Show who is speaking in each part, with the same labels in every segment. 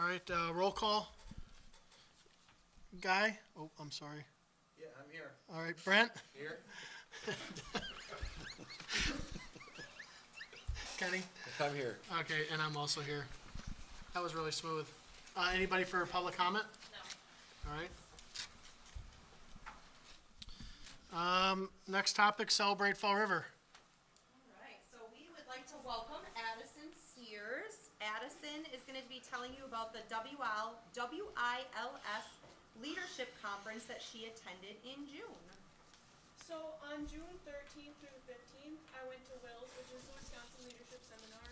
Speaker 1: All right, roll call. Guy? Oh, I'm sorry.
Speaker 2: Yeah, I'm here.
Speaker 1: All right, Brent?
Speaker 2: Here?
Speaker 1: Kenny?
Speaker 2: I'm here.
Speaker 1: Okay, and I'm also here. That was really smooth. Anybody for public comment? No. All right. Next topic, Celebrate Fall River.
Speaker 3: All right, so we would like to welcome Addison Steers. Addison is going to be telling you about the WILS Leadership Conference that she attended in June.
Speaker 4: So on June 13th through the 15th, I went to WILS, which is the Wisconsin Leadership Seminar.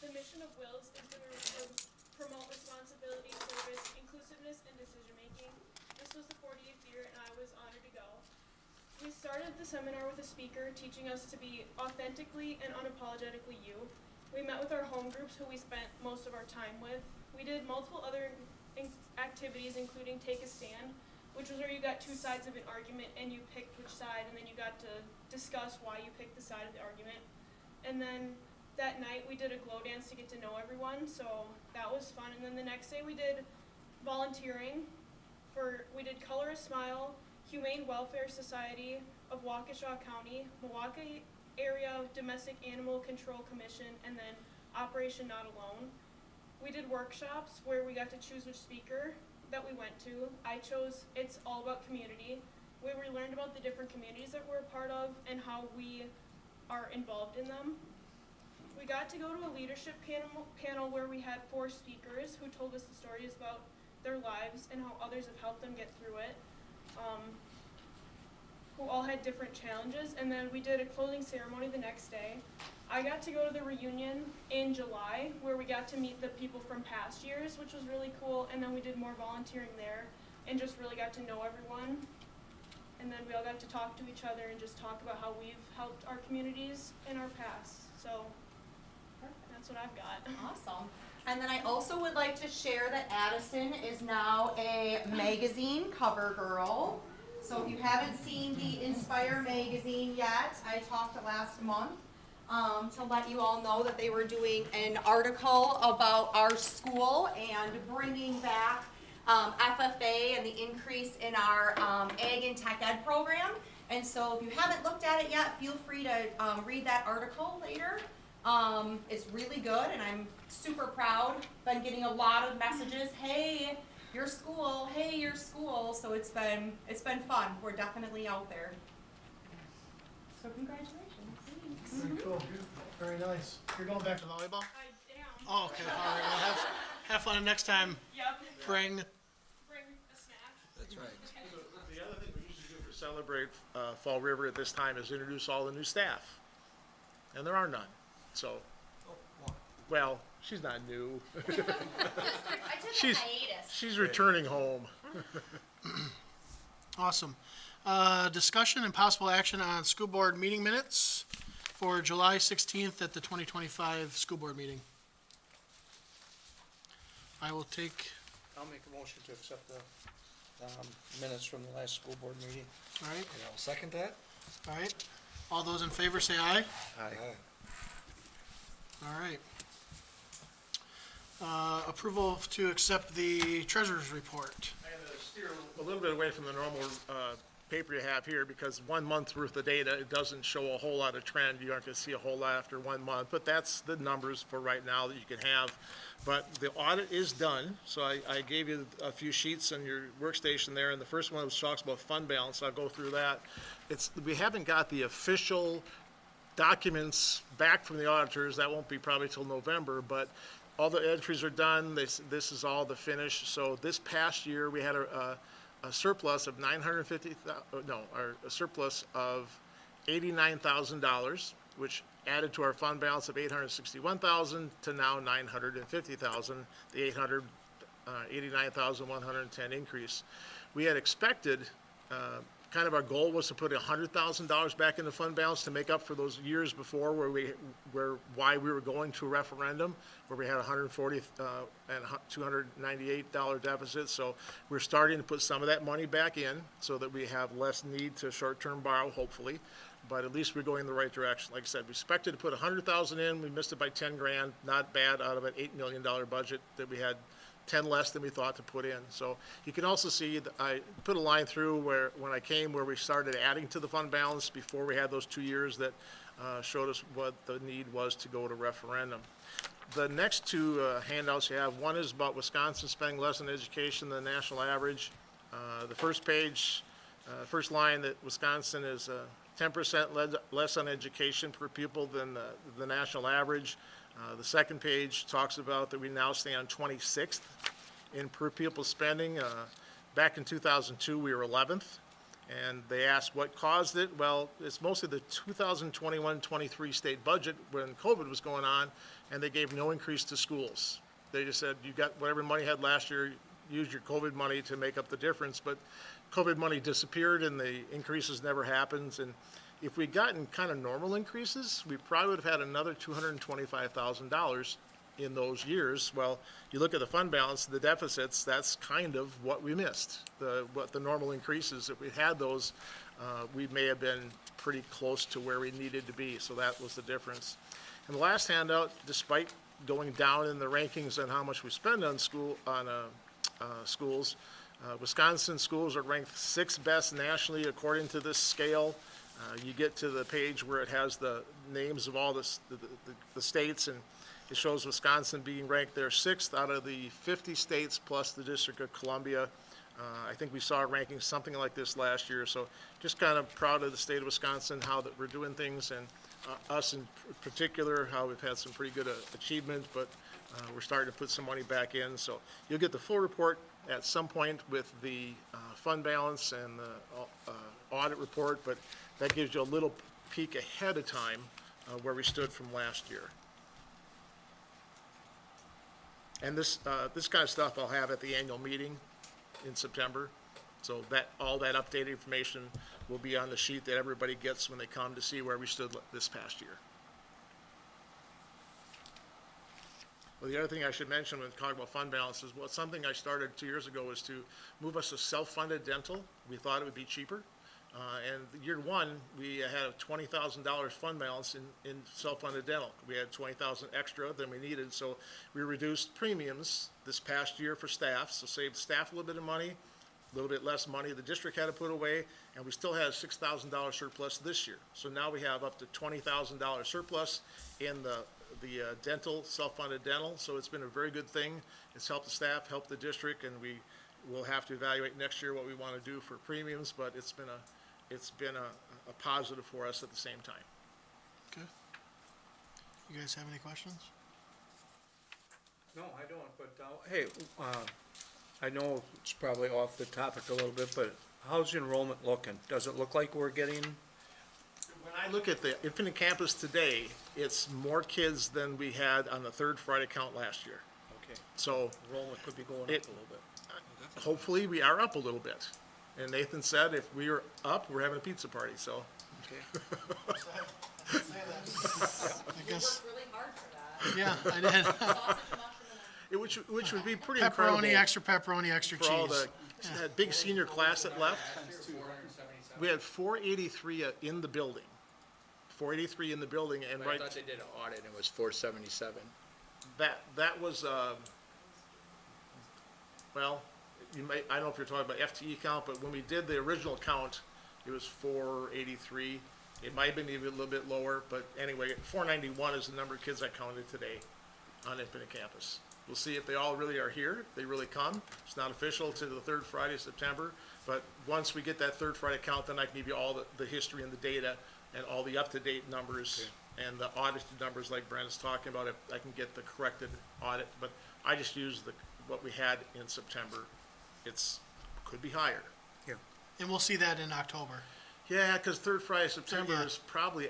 Speaker 4: The mission of WILS is to promote responsibility, service, inclusiveness, and decision-making. This was the 48th year, and I was honored to go. We started the seminar with a speaker teaching us to be authentically and unapologetically you. We met with our home groups who we spent most of our time with. We did multiple other activities, including Take a Stand, which was where you got two sides of an argument and you picked which side, and then you got to discuss why you picked the side of the argument. And then that night we did a glow dance to get to know everyone, so that was fun. And then the next day we did volunteering we did Color a Smile, Humane Welfare Society of Waukesha County, Milwaukee Area Domestic Animal Control Commission, and then Operation Not Alone. We did workshops where we got to choose which speaker that we went to. I chose It's All About Community, where we learned about the different communities that we're a part of and how we are involved in them. We got to go to a leadership panel where we had 4 speakers who told us the stories about their lives and how others have helped them get through it, who all had different challenges. And then we did a closing ceremony the next day. I got to go to the reunion in July where we got to meet the people from past years, which was really cool. And then we did more volunteering there and just really got to know everyone. And then we all got to talk to each other and just talk about how we've helped our communities in our past. So that's what I've got.
Speaker 3: Awesome. And then I also would like to share that Addison is now a magazine cover girl. So if you haven't seen the Inspire magazine yet, I talked last month to let you all know that they were doing an article about our school and bringing back FFA and the increase in our Ag and Tech Ed program. And so if you haven't looked at it yet, feel free to read that article later. It's really good, and I'm super proud. Been getting a lot of messages, hey, your school, hey, your school. So it's been fun. We're definitely out there. So congratulations.
Speaker 1: Very cool. Very nice. You're going back to volleyball?
Speaker 4: I am.
Speaker 1: Oh, okay. All right. Well, have fun next time.
Speaker 4: Yep.
Speaker 1: Bring.
Speaker 4: Bring a snack.
Speaker 2: That's right.
Speaker 5: The other thing we usually do for Celebrate Fall River at this time is introduce all the new staff. And there are none, so, well, she's not new.
Speaker 3: I took
Speaker 5: She's-
Speaker 3: a hiatus.
Speaker 5: She's returning home.
Speaker 1: Awesome. Discussion and possible action on school board meeting minutes for July 16th at the 2025 school board meeting.
Speaker 6: I'll make a motion to accept the minutes from the last school board meeting.
Speaker 1: All right,
Speaker 2: And I'll second that.
Speaker 1: all right. All those in favor say aye.
Speaker 2: Aye.
Speaker 1: All right. Approval to accept the treasurer's report.
Speaker 5: I'm gonna steer a little bit away from the normal paper you have here, because 1 month's worth of data, it doesn't show a whole lot of trend. You aren't gonna see a whole lot after 1 month, but that's the numbers for right now that you can have. But the audit is done, so I gave you a few sheets on your workstation there, and the first one talks about fund balance. I'll go through that. We haven't got the official documents back from the auditors. That won't be probably till November, but all the entries are done. This is all the finish. So this past year, we had a surplus of a surplus of $89,000, which added to our fund balance of $861,000 to now $950,000, the $89,110 increase. We had expected, kind of our goal was to put $100,000 back in the fund balance to make up for those years before why we were going to a referendum, where we had $140 and $298 deficit. So we're starting to put some of that money back in so that we have less need to short-term borrow, hopefully. But at least we're going in the right direction. Like I said, we expected to put $100,000 in. We missed it by 10 grand. Not bad out of an $8 million budget that we had 10 less than we thought to put in. So you can also see that I put a line through where, when I came, where we started adding to the fund balance before we had those 2 years that showed us what the need was to go to referendum. The next two handouts you have, one is about Wisconsin spending less on education than the national average. The first page, first line, that Wisconsin is 10% less on education per pupil than the national average. The second page talks about that we now stand 26th in per pupil spending. Back in 2002, we were 11th. And they asked what caused it. Well, it's mostly the 2021-23 state budget when COVID was going on, and they gave no increase to schools. They just said, you got whatever money you had last year, use your COVID money to make up the difference. But COVID money disappeared and the increases never happened. And if we'd gotten kind of normal increases, we probably would have had another $225,000 in those years. Well, you look at the fund balance, the deficits, that's kind of what we missed. What the normal increases, if we had those, we may have been pretty close to where we needed to be. So that was the difference. And the last handout, despite going down in the rankings on how much we spend on schools, Wisconsin schools are ranked 6th best nationally according to this scale. You get to the page where it has the names of all the states, and it shows Wisconsin being ranked there 6th out of the 50 states plus the District of Columbia. I think we saw a ranking something like this last year, so just kind of proud of the state of Wisconsin, how that we're doing things, and us in particular, how we've had some pretty good achievement, but we're starting to put some money back in. So you'll get the full report at some point with the fund balance and the audit report, but that gives you a little peek ahead of time where we stood from last year. And this kind of stuff I'll have at the annual meeting in September. So that, all that updated information will be on the sheet that everybody gets when they come to see where we stood this past year. Well, the other thing I should mention when talking about fund balance is, well, something I started 2 years ago was to move us to self-funded dental. We thought it would be cheaper. And year one, we had a $20,000 fund balance in self-funded dental. We had $20,000 extra than we needed, so we reduced premiums this past year for staff, so saved staff a little bit of money, a little bit less money the district had to put away, and we still had a $6,000 surplus this year. So now we have up to $20,000 surplus in the dental, self-funded dental, so it's been a very good thing. It's helped the staff, helped the district, and we will have to evaluate next year what we want to do for premiums, but it's been a positive for us at the same time.
Speaker 1: Okay. You guys have any questions?
Speaker 6: No, I don't, but, hey, I know it's probably off the topic a little bit, but how's enrollment looking? Does it look like we're getting?
Speaker 5: When I look at the Infinite Campus today, it's more kids than we had on the third Friday count last year.
Speaker 6: Okay,
Speaker 5: So
Speaker 6: enrollment could be going up a little bit.
Speaker 5: hopefully we are up a little bit. And Nathan said if we are up, we're having a pizza party, so.
Speaker 6: Okay.
Speaker 1: I guess,
Speaker 3: Worked really hard for that.
Speaker 1: yeah, I did.
Speaker 3: Sausage, mushroom, and
Speaker 5: which would be pretty incredible.
Speaker 1: Pepperoni, extra
Speaker 5: For all
Speaker 1: cheese.
Speaker 5: that big senior class that left. We had 483 in the building. 483 in the building, and
Speaker 2: I
Speaker 5: right,
Speaker 2: thought they did an audit and it was 477.
Speaker 5: that was, well, I don't know if you're talking about FTE count, but when we did the original count, it was 483. It might have been even a little bit lower, but anyway, 491 is the number of kids I counted today on Infinite Campus. We'll see if they all really are here, if they really come. It's not official to the third Friday of September, but once we get that third Friday count, then I can give you all the history and the data and all the up-to-date numbers and the audited numbers like Brandon's talking about. If I can get the corrected audit, but I just use what we had in September. Could be higher.
Speaker 1: And we'll see that in October.
Speaker 5: Yeah, because third Friday of September
Speaker 1: Yeah.
Speaker 5: is probably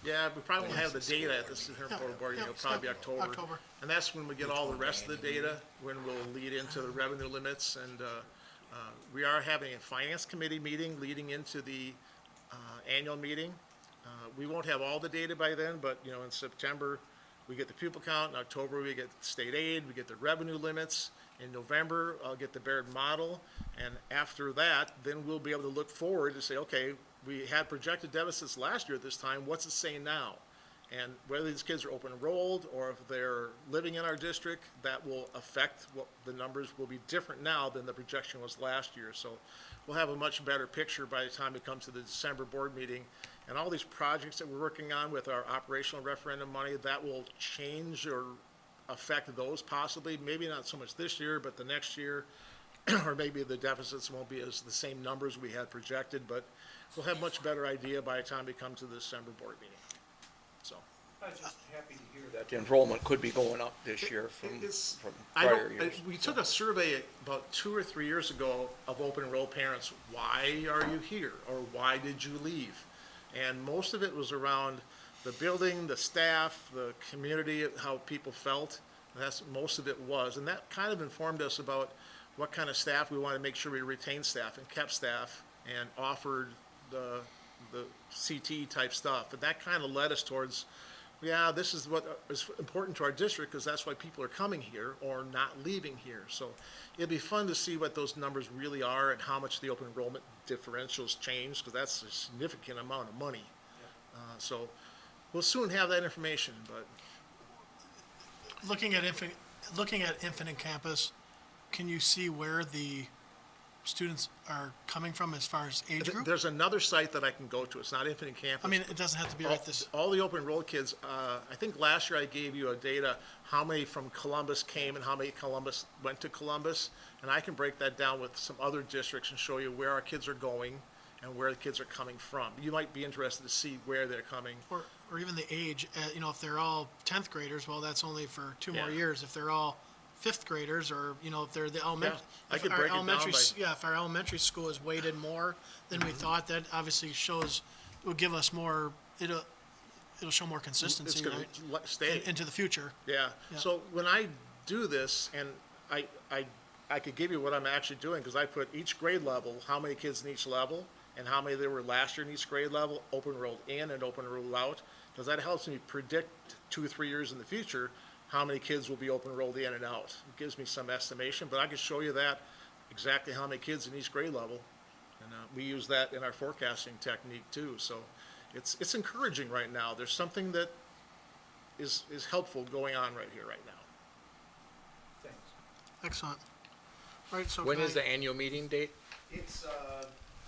Speaker 5: yeah, we probably won't have the data at the Superior Board,
Speaker 1: Yeah,
Speaker 5: it'll probably be October.
Speaker 1: October.
Speaker 5: And that's when we get all the rest of the data, when we'll lead into the revenue limits, and, we are having a finance committee meeting leading into the, annual meeting. We won't have all the data by then, but, in September, we get the pupil count, in October, we get state aid, we get the revenue limits. In November, I'll get the Baird model, and after that, then we'll be able to look forward to say, okay, we had projected deficits last year at this time, what's it saying now? And whether these kids are open enrolled or if they're living in our district, that will affect what the numbers will be different now than the projection was last year. So we'll have a much better picture by the time it comes to the December board meeting. And all these projects that we're working on with our operational referendum money, that will change or affect those possibly, maybe not so much this year, but the next year, or maybe the deficits won't be as the same numbers we had projected, but we'll have much better idea by the time we come to the December board meeting. So.
Speaker 6: I was just happy to hear that the enrollment could be going up this year from
Speaker 5: I
Speaker 6: prior
Speaker 5: don't,
Speaker 6: years.
Speaker 5: we took a survey about 2 or 3 years ago of open enrolled parents. Why are you here? Or why did you leave? And most of it was around the building, the staff, the community, how people felt. That's, most of it was. And that kind of informed us about what kind of staff we wanted to make sure we retained staff and kept staff and offered the CT type stuff. And that kind of led us towards, yeah, this is what is important to our district because that's why people are coming here or not leaving here. So it'd be fun to see what those numbers really are and how much the open enrollment differentials change because that's a significant amount of money. So we'll soon have that information, but
Speaker 1: Looking at Infinite Campus, can you see where the students are coming from as far as age group?
Speaker 5: there's another site that I can go to. It's not Infinite Campus.
Speaker 1: I mean, it doesn't have to be right this,
Speaker 5: All the open enrolled kids, I think last year I gave you a data, how many from Columbus came and how many Columbus went to Columbus. And I can break that down with some other districts and show you where our kids are going and where the kids are coming from. You might be interested to see where they're coming.
Speaker 1: or even the age, if they're all 10th graders, well, that's only for 2 more
Speaker 5: Yeah.
Speaker 1: years. If they're all 5th graders, or, if they're the elementary.
Speaker 5: I could break it down by-
Speaker 1: Yeah, if our elementary school is weighted more than we thought, that obviously will give us more, it'll show more
Speaker 5: It's
Speaker 1: consistency,
Speaker 5: gonna
Speaker 1: right?
Speaker 5: stay.
Speaker 1: Into the future.
Speaker 5: Yeah,
Speaker 1: Yeah.
Speaker 5: so when I do this, and I could give you what I'm actually doing, because I put each grade level, how many kids in each level, and how many there were last year in each grade level, open enrolled in and open enrolled out, because that helps me predict 2 or 3 years in the future, how many kids will be open enrolled in and out. It gives me some estimation, but I can show you that, exactly how many kids in each grade level. And we use that in our forecasting technique too, so it's encouraging right now. There's something that is helpful going on right here, right now.
Speaker 6: Thanks.
Speaker 1: Excellent. All right, so
Speaker 2: When
Speaker 1: can
Speaker 2: is the annual meeting date?
Speaker 5: It's,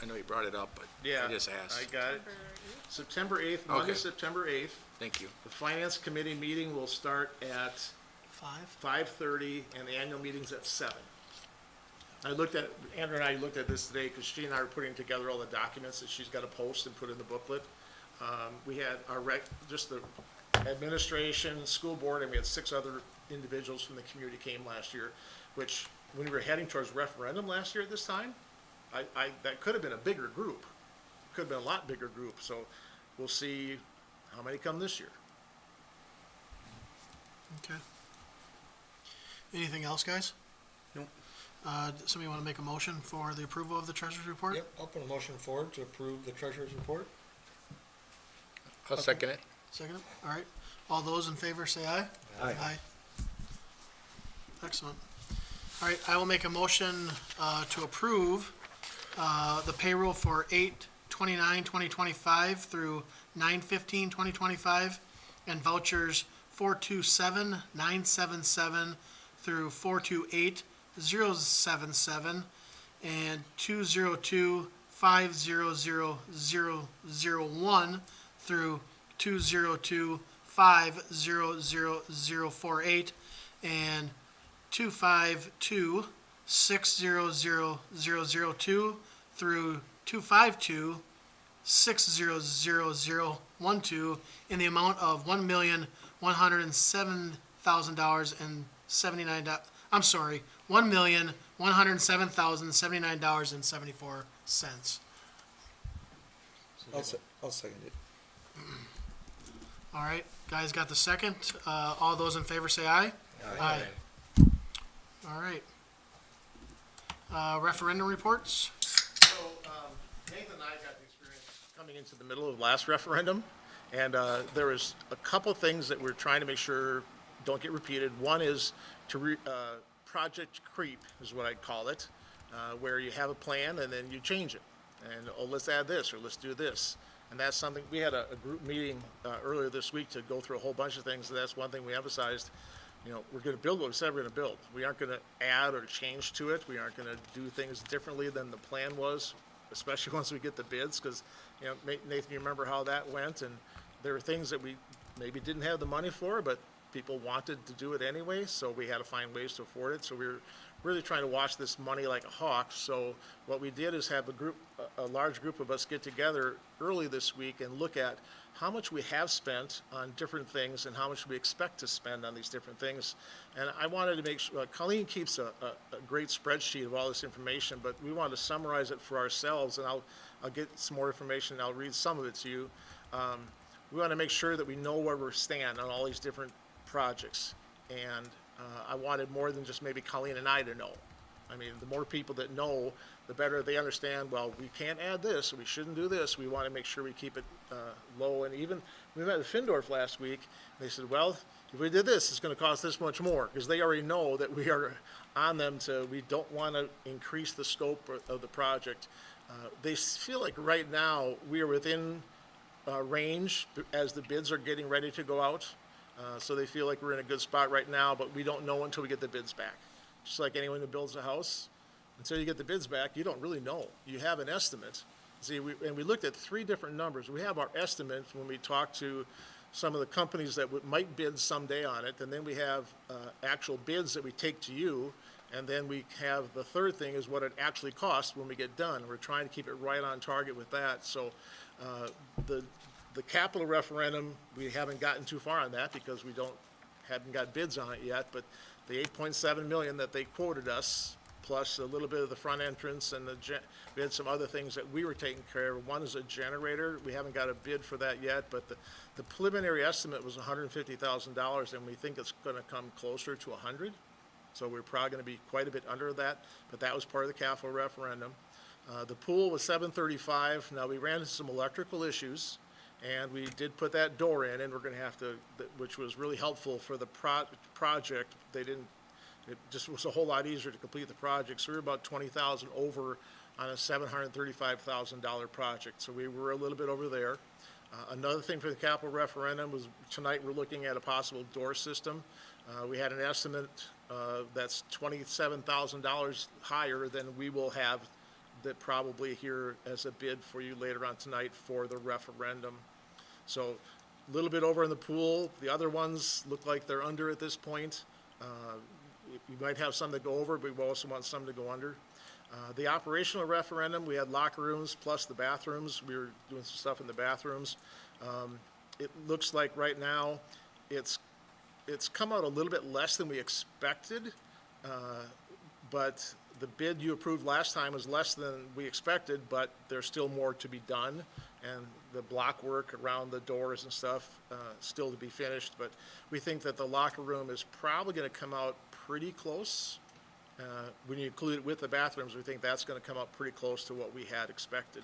Speaker 2: I know you brought it up, but
Speaker 5: yeah.
Speaker 2: I just asked.
Speaker 5: I got it. September 8th, Monday,
Speaker 2: Okay.
Speaker 5: September 8th.
Speaker 2: Thank you.
Speaker 5: The Finance Committee meeting will start at
Speaker 1: 5?
Speaker 5: 5:30 and the annual meeting's at 7. Andrew and I looked at this today because she and I were putting together all the documents that she's got to post and put in the booklet. We had just the administration, school board, and we had 6 other individuals from the community came last year, which, when we were heading towards referendum last year at this time, that could have been a bigger group. Could have been a lot bigger group, so we'll see how many come this year.
Speaker 1: Okay. Anything else, guys?
Speaker 6: Nope.
Speaker 1: Somebody want to make a motion for the approval of the treasurer's report?
Speaker 7: Yep, I'll put a motion forward to approve the treasurer's report.
Speaker 2: I'll second it.
Speaker 1: Second? All right. All those in favor say aye.
Speaker 6: Aye.
Speaker 1: Excellent. All right, I will make a motion to approve the payroll for 8/29/2025 through 9/15/2025, and vouchers 427,977 through 428,077, and 202,500,001 through 202,500,048, and 252,600,002 through 252,600,012 in the amount of $1,107,079. I'm sorry, $1,107,079.74.
Speaker 7: I'll second it.
Speaker 1: All right, guys got the second? All those in favor say aye. Aye. All right. Referendum reports?
Speaker 5: So Nathan and I got the experience coming into the middle of last referendum, and there was a couple things that we're trying to make sure don't get repeated. One is project creep is what I'd call it, where you have a plan and then you change it. And, oh, let's add this, or let's do this. And that's something, we had a group meeting earlier this week to go through a whole bunch of things, and that's one thing we emphasized. You know, we're gonna build what we said we're gonna build. We aren't gonna add or change to it. We aren't gonna do things differently than the plan was, especially once we get the bids, because, you know, Nathan, you remember how that went, and there were things that we maybe didn't have the money for, but people wanted to do it anyway, so we had to find ways to afford it. So we were really trying to watch this money like a hawk. So what we did is have a large group of us get together early this week and look at how much we have spent on different things and how much we expect to spend on these different things. And I wanted to make sure, Colleen keeps a great spreadsheet of all this information, but we wanted to summarize it for ourselves, and I'll get some more information, and I'll read some of it to you. We want to make sure that we know where we stand on all these different projects. And I wanted more than just maybe Colleen and I to know. I mean, the more people that know, the better they understand, well, we can't add this, we shouldn't do this. We want to make sure we keep it low. And even, we met with Findorf last week, and they said, well, if we did this, it's going to cost this much more, because they already know that we are on them to, we don't want to increase the scope of the project. They feel like right now, we are within range as the bids are getting ready to go out. So they feel like we're in a good spot right now, but we don't know until we get the bids back. Just like anyone who builds a house, until you get the bids back, you don't really know. You have an estimate. See, and we looked at 3 different numbers. We have our estimate when we talk to some of the companies that might bid someday on it, and then we have actual bids that we take to you, and then we have the third thing is what it actually costs when we get done. We're trying to keep it right on target with that. So the capital referendum, we haven't gotten too far on that because we haven't got bids on it yet, but the 8.7 million that they quoted us, plus a little bit of the front entrance and we had some other things that we were taking care of. One is a generator. We haven't got a bid for that yet, but the preliminary estimate was $150,000, and we think it's gonna come closer to 100. So we're probably gonna be quite a bit under that, but that was part of the capital referendum. The pool was $735. Now, we ran into some electrical issues, and we did put that door in, and we're gonna have to, which was really helpful for the project. It just was a whole lot easier to complete the project. So we were about 20,000 over on a $735,000 project. So we were a little bit over there. Another thing for the capital referendum was tonight we're looking at a possible door system. We had an estimate that's $27,000 higher than we will have that probably here as a bid for you later on tonight for the referendum. So a little bit over in the pool. The other ones look like they're under at this point. You might have some that go over, but we also want some to go under. The operational referendum, we had locker rooms plus the bathrooms. We were doing some stuff in the bathrooms. It looks like right now it's come out a little bit less than we expected, but the bid you approved last time was less than we expected, but there's still more to be done, and the block work around the doors and stuff still to be finished. But we think that the locker room is probably going to come out pretty close. When you include it with the bathrooms, we think that's going to come out pretty close to what we had expected.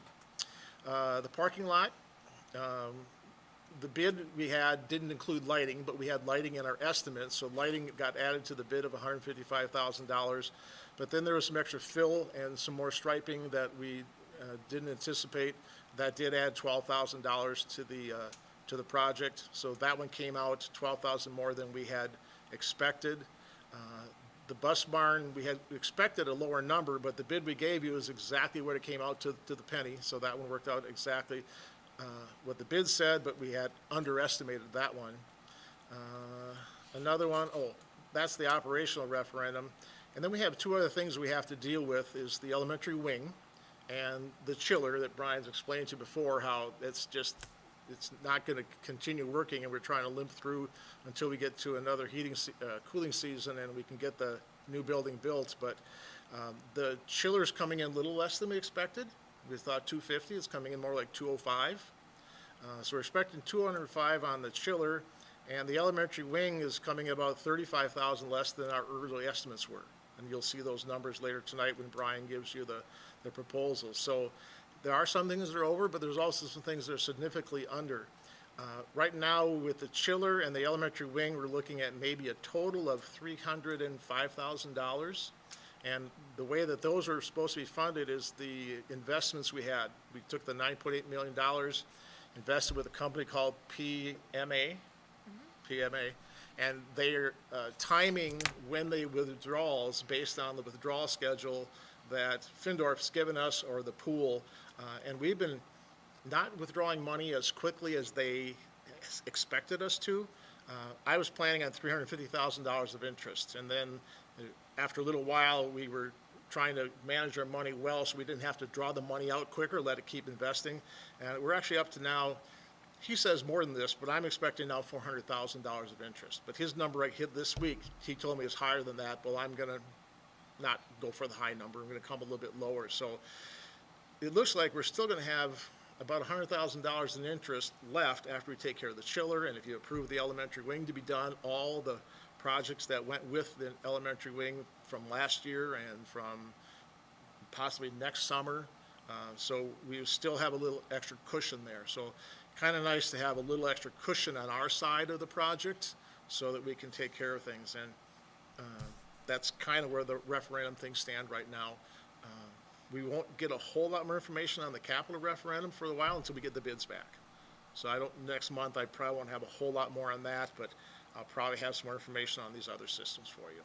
Speaker 5: The parking lot, the bid we had didn't include lighting, but we had lighting in our estimate, so lighting got added to the bid of $155,000. But then there was some extra fill and some more striping that we didn't anticipate. That did add $12,000 to the project. So that one came out $12,000 more than we had expected. The bus barn, we had expected a lower number, but the bid we gave you is exactly what it came out to the penny. So that one worked out exactly what the bid said, but we had underestimated that one. Another one, that's the operational referendum. And then we have 2 other things we have to deal with is the elementary wing and the chiller that Brian's explained to you before, how it's not going to continue working, and we're trying to limp through until we get to another cooling season and we can get the new building built. But the chiller's coming in a little less than we expected. We thought 250, it's coming in more like 205. So we're expecting 205 on the chiller, and the elementary wing is coming in about 35,000 less than our early estimates were. And you'll see those numbers later tonight when Brian gives you the proposal. So there are some things that are over, but there's also some things that are significantly under. Right now, with the chiller and the elementary wing, we're looking at maybe a total of $305,000. And the way that those are supposed to be funded is the investments we had. We took the $9.8 million invested with a company called PMA, and they're timing when they withdrawals based on the withdrawal schedule that Findorf's given us or the pool. And we've been not withdrawing money as quickly as they expected us to. I was planning on $350,000 of interest, and then after a little while, we were trying to manage our money well so we didn't have to draw the money out quicker, let it keep investing. And we're actually up to now, he says more than this, but I'm expecting now $400,000 of interest. But his number I hit this week, he told me is higher than that. Well, I'm gonna not go for the high number. I'm gonna come a little bit lower. So it looks like we're still gonna have about $100,000 in interest left after we take care of the chiller, and if you approve the elementary wing to be done, all the projects that went with the elementary wing from last year and from possibly next summer. So we still have a little extra cushion there. So kind of nice to have a little extra cushion on our side of the project so that we can take care of things. And that's kind of where the referendum things stand right now. We won't get a whole lot more information on the capital referendum for a while until we get the bids back. So next month, I probably won't have a whole lot more on that, but I'll probably have some more information on these other systems for you.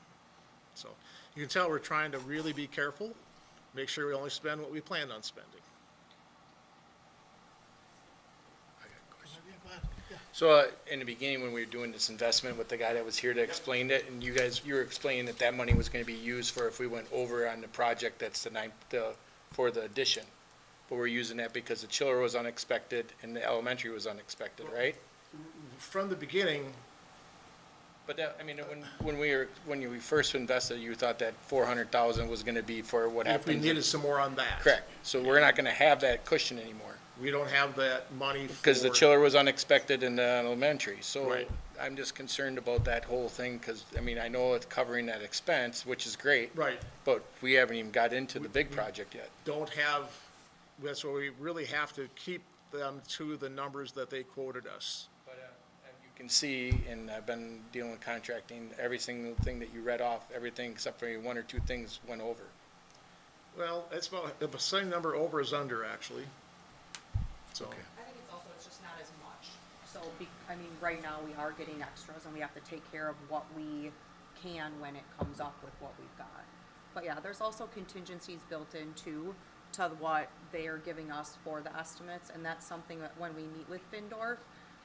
Speaker 5: So you can tell we're trying to really be careful, make sure we only spend what we planned on spending.
Speaker 1: Go ahead. Yeah.
Speaker 2: So, in the beginning, when we were doing this investment with the guy that was here to explain it, and you were explaining that money was gonna be used for if we went over on the project that's for the addition. But we're using that because the chiller was unexpected and the elementary was unexpected, right?
Speaker 5: From the beginning,
Speaker 2: But that, I mean, when we first invested, you thought that 400,000 was gonna be for what
Speaker 5: if we
Speaker 2: happened.
Speaker 5: needed some more on that.
Speaker 2: Correct, so we're not gonna have that cushion anymore,
Speaker 5: We don't have that money for.
Speaker 2: because the chiller was unexpected in the elementary, so
Speaker 5: Right.
Speaker 2: I'm just concerned about that whole thing, because, I mean, I know it's covering that expense, which is great,
Speaker 5: Right.
Speaker 2: but we haven't even got into the big project yet.
Speaker 5: Don't have, that's why we really have to keep them to the numbers that they quoted us.
Speaker 2: But as you can see, and I've been dealing with contracting, every single thing that you read off, everything except for one or two things went over.
Speaker 5: Well, it's about, the same number over is under, actually. So,
Speaker 3: I think it's just not as much. So, I mean, right now, we are getting extras, and we have to take care of what we can when it comes up with what we've got. But yeah, there's also contingencies built in too, to what they are giving us for the estimates, and that's something that when we meet with Findorf,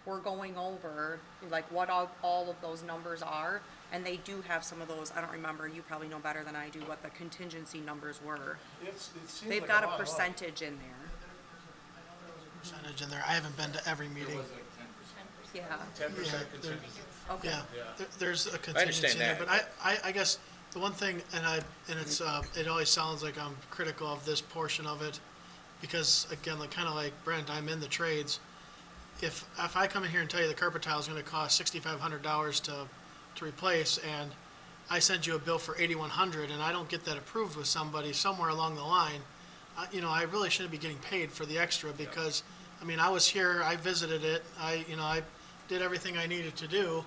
Speaker 3: we're going over, like, what all of those numbers are, and they do have some of those, I don't remember, you probably know better than I do, what the contingency numbers were. They've got a percentage in there.
Speaker 1: Percentage in there. I haven't been to every meeting.
Speaker 3: Yeah,
Speaker 5: 10%
Speaker 1: Yeah,
Speaker 3: okay.
Speaker 1: Yeah, there's a contingency in there,
Speaker 2: that.
Speaker 1: but I guess the one thing, it's, it always sounds like I'm critical of this portion of it, because again, like, kinda like Brent, I'm in the trades. If I come in here and tell you the carpet tile is gonna cost $6,500 to replace, and I send you a bill for $8,100, and I don't get that approved with somebody somewhere along the line, I really shouldn't be getting paid for the extra, because, I mean, I was here, I visited it, I did everything I needed to do.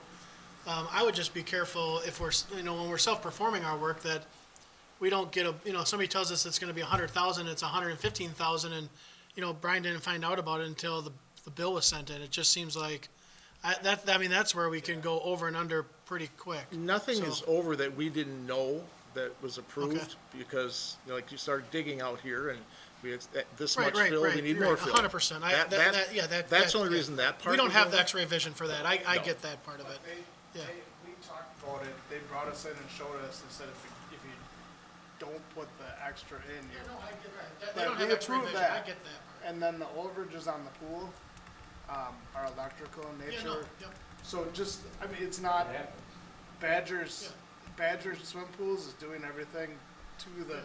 Speaker 1: I would just be careful if when we're self-performing our work, that we don't get somebody tells us it's gonna be 100,000, it's 115,000, and, Brian didn't find out about it until the bill was sent in. It just seems like, that's where we can go over and under pretty quick.
Speaker 5: Nothing
Speaker 1: So-
Speaker 5: is over that we didn't know that was
Speaker 1: Okay.
Speaker 5: approved, because, like, you started digging out here, and this
Speaker 1: Right,
Speaker 5: much
Speaker 1: right,
Speaker 5: fill, we
Speaker 1: right.
Speaker 5: need
Speaker 1: You're
Speaker 5: more
Speaker 1: right,
Speaker 5: fill.
Speaker 1: 100%.
Speaker 5: That's the only reason that part.
Speaker 1: We don't
Speaker 5: was
Speaker 1: have the
Speaker 5: over.
Speaker 1: X-ray vision for that. I
Speaker 5: No.
Speaker 1: get that part of it. Yeah.
Speaker 8: We talked about it, they brought us in and showed us, and said if you don't put the extra in,
Speaker 1: Yeah,
Speaker 8: you're
Speaker 1: no, I get that.
Speaker 8: But
Speaker 1: They don't have
Speaker 8: we
Speaker 1: X-ray
Speaker 8: approved
Speaker 1: vision. I
Speaker 8: that.
Speaker 1: get that part.
Speaker 8: and then the overages on the pool, are electrical in
Speaker 1: Yeah, no,
Speaker 8: nature.
Speaker 1: yep.
Speaker 8: So it's not, Badger's swim pools is doing everything to the.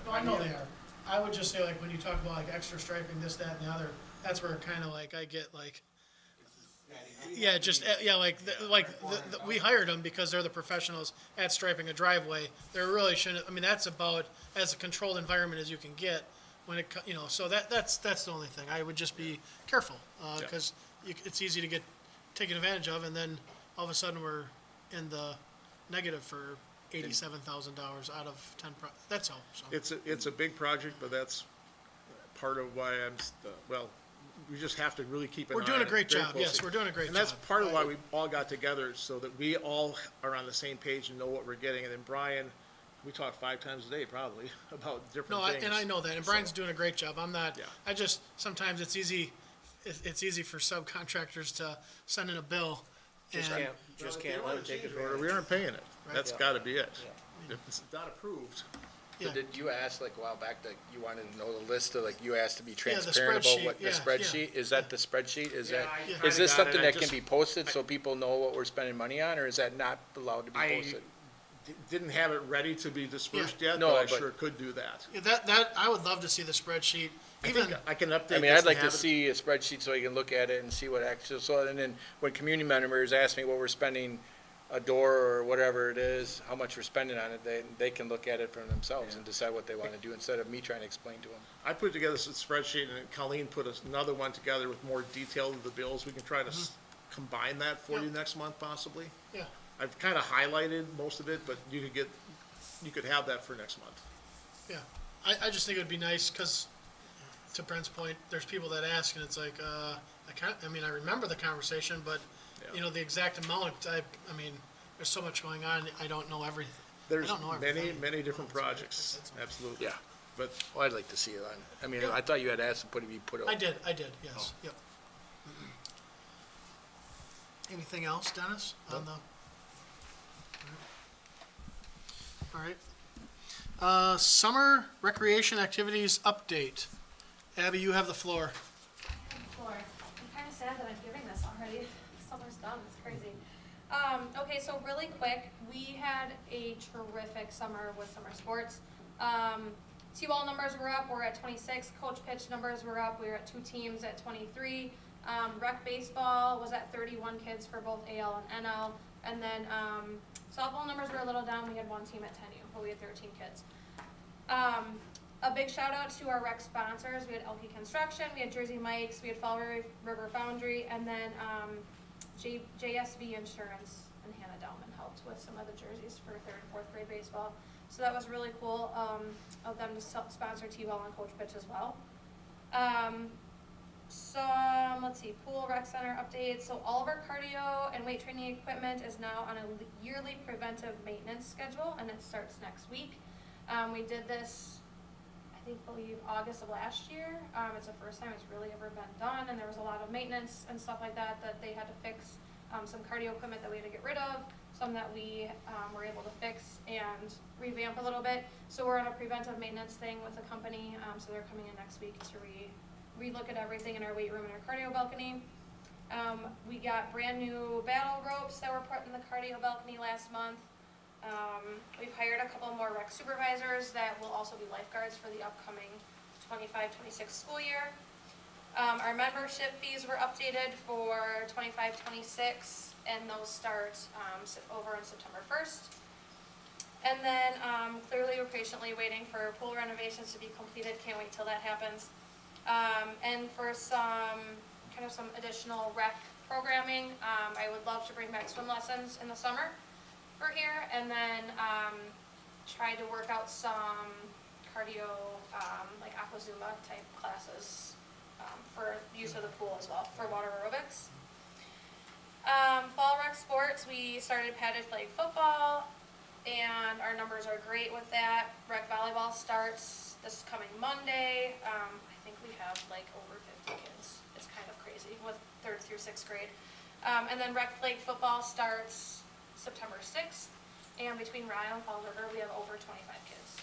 Speaker 1: No, I know they are. I would just say, like, when you talk about like extra striping, this, that, and the other, that's where kind of like I get like, yeah, just, we hired them because they're the professionals at striping a driveway. There really shouldn't, that's about as a controlled environment as you can get when it, so that's the only thing. I would just be careful, because it's easy to get taken advantage of, and then all of a sudden we're in the negative for $87,000 out of 10, that's all, so.
Speaker 5: It's a big project, but that's part of why we just have to really keep an eye
Speaker 1: We're
Speaker 5: on
Speaker 1: doing a
Speaker 5: it
Speaker 1: great
Speaker 5: very
Speaker 1: job, yes,
Speaker 5: closely.
Speaker 1: we're doing a great
Speaker 5: And that's
Speaker 1: job.
Speaker 5: part of why we all got together, so that we all are on the same page and know what we're getting. And then Brian, we talk 5 times a day probably about
Speaker 1: No,
Speaker 5: different things.
Speaker 1: and I know that, and Brian's
Speaker 5: So-
Speaker 1: doing a great job. I'm not,
Speaker 5: Yeah.
Speaker 1: I just, sometimes it's easy for subcontractors to send in a bill.
Speaker 6: Just
Speaker 1: and-
Speaker 6: can't let it take its
Speaker 5: Or
Speaker 6: road.
Speaker 5: we aren't paying it. That's
Speaker 6: Yeah.
Speaker 5: gotta be it. If it's not approved,
Speaker 1: Yeah.
Speaker 2: So did you ask like a while back that you wanted to know the list of, like, you asked to be
Speaker 1: the
Speaker 2: transparent about what,
Speaker 1: spreadsheet,
Speaker 2: the
Speaker 1: yeah, yeah.
Speaker 2: spreadsheet? Is that the spreadsheet? Is that,
Speaker 5: I
Speaker 1: Yeah.
Speaker 5: kinda
Speaker 2: is this
Speaker 5: got it.
Speaker 2: something
Speaker 5: I
Speaker 2: that can
Speaker 5: just-
Speaker 2: be posted so people know what we're spending money on, or is that not allowed to be
Speaker 5: I
Speaker 2: posted?
Speaker 5: didn't have it ready to be dispersed yet,
Speaker 2: No,
Speaker 5: but I
Speaker 2: but-
Speaker 5: sure could do that.
Speaker 1: Yeah, that, I would love to see the spreadsheet,
Speaker 5: I
Speaker 1: even,
Speaker 5: think I can update
Speaker 2: I mean,
Speaker 5: this
Speaker 2: I'd
Speaker 5: and
Speaker 2: like to
Speaker 5: have it-
Speaker 2: see a spreadsheet so I can look at it and see what actually, so, and then when community members ask me what we're spending a door or whatever it is, how much we're spending on it, they can look at it for themselves and decide what they want to do instead of me trying to explain to them.
Speaker 5: I put together this spreadsheet, and then Colleen put another one together with more detail of the bills. We can try to combine that for you
Speaker 1: Yeah.
Speaker 5: next month possibly.
Speaker 1: yeah,
Speaker 5: I've kind of highlighted most of it, but you could have that for next month.
Speaker 1: yeah. I just think it would be nice, because, to Brent's point, there's people that ask, and it's like, I mean, I remember the conversation, but,
Speaker 5: Yeah.
Speaker 1: you know, the exact amount, I mean, there's so much going on, I don't know everything.
Speaker 5: There's
Speaker 1: don't know
Speaker 5: many,
Speaker 1: everything.
Speaker 5: many different projects, absolutely.
Speaker 2: Yeah.
Speaker 5: But
Speaker 2: Well, I'd like to see it on, I mean,
Speaker 1: Yeah.
Speaker 2: I thought you had asked to be put out.
Speaker 1: I did, yes, yep. Anything else, Dennis, on the? All right. Summer recreation activities update. Abby, you have the floor.
Speaker 9: Floor. I'm kind of sad that I'm giving this already. Summer's done. It's crazy. Okay, so really quick, we had a terrific summer with summer sports. T-ball numbers were up. We're at 26. Coach pitch numbers were up. We were at 2 teams at 23. Rec baseball was at 31 kids for both AL and NL. And then softball numbers were a little down. We had 1 team at 10U, but we had 13 kids. A big shout out to our rec sponsors. We had Elke Construction, we had Jersey Mike's, we had Fall River Foundry, and then JSV Insurance and Hannah Dellman helped with some of the jerseys for 3rd and 4th grade baseball. So that was really cool of them to sponsor T-ball and Coach Pitch as well. Let's see, pool rec center updates. So all of our cardio and weight training equipment is now on a yearly preventive maintenance schedule, and it starts next week. We did this, I believe August of last year. It's the first time it's really ever been done, and there was a lot of maintenance and stuff like that they had to fix. Some cardio equipment that we had to get rid of, some that we were able to fix and revamp a little bit. So we're on a preventive maintenance thing with the company, so they're coming in next week to re-look at everything in our weight room and our cardio balcony. We got brand new battle ropes that were put in the cardio balcony last month. We've hired a couple more rec supervisors that will also be lifeguards for the upcoming 25-26 school year. Our membership fees were updated for 25-26, and those start over on September 1st. And then clearly we're patiently waiting for pool renovations to be completed. Can't wait till that happens. And for some additional rec programming, I would love to bring back swim lessons in the summer for here, and then try to work out some cardio, like Aquazumba type classes for use of the pool as well, for water aerobics. Fall rec sports, we started padded flag football, and our numbers are great with that. Rec volleyball starts this coming Monday. I think we have like over 50 kids. It's kind of crazy with 3rd through 6th grade. And then rec flag football starts September 6th, and between Ryle and Fall River, we have over 25 kids,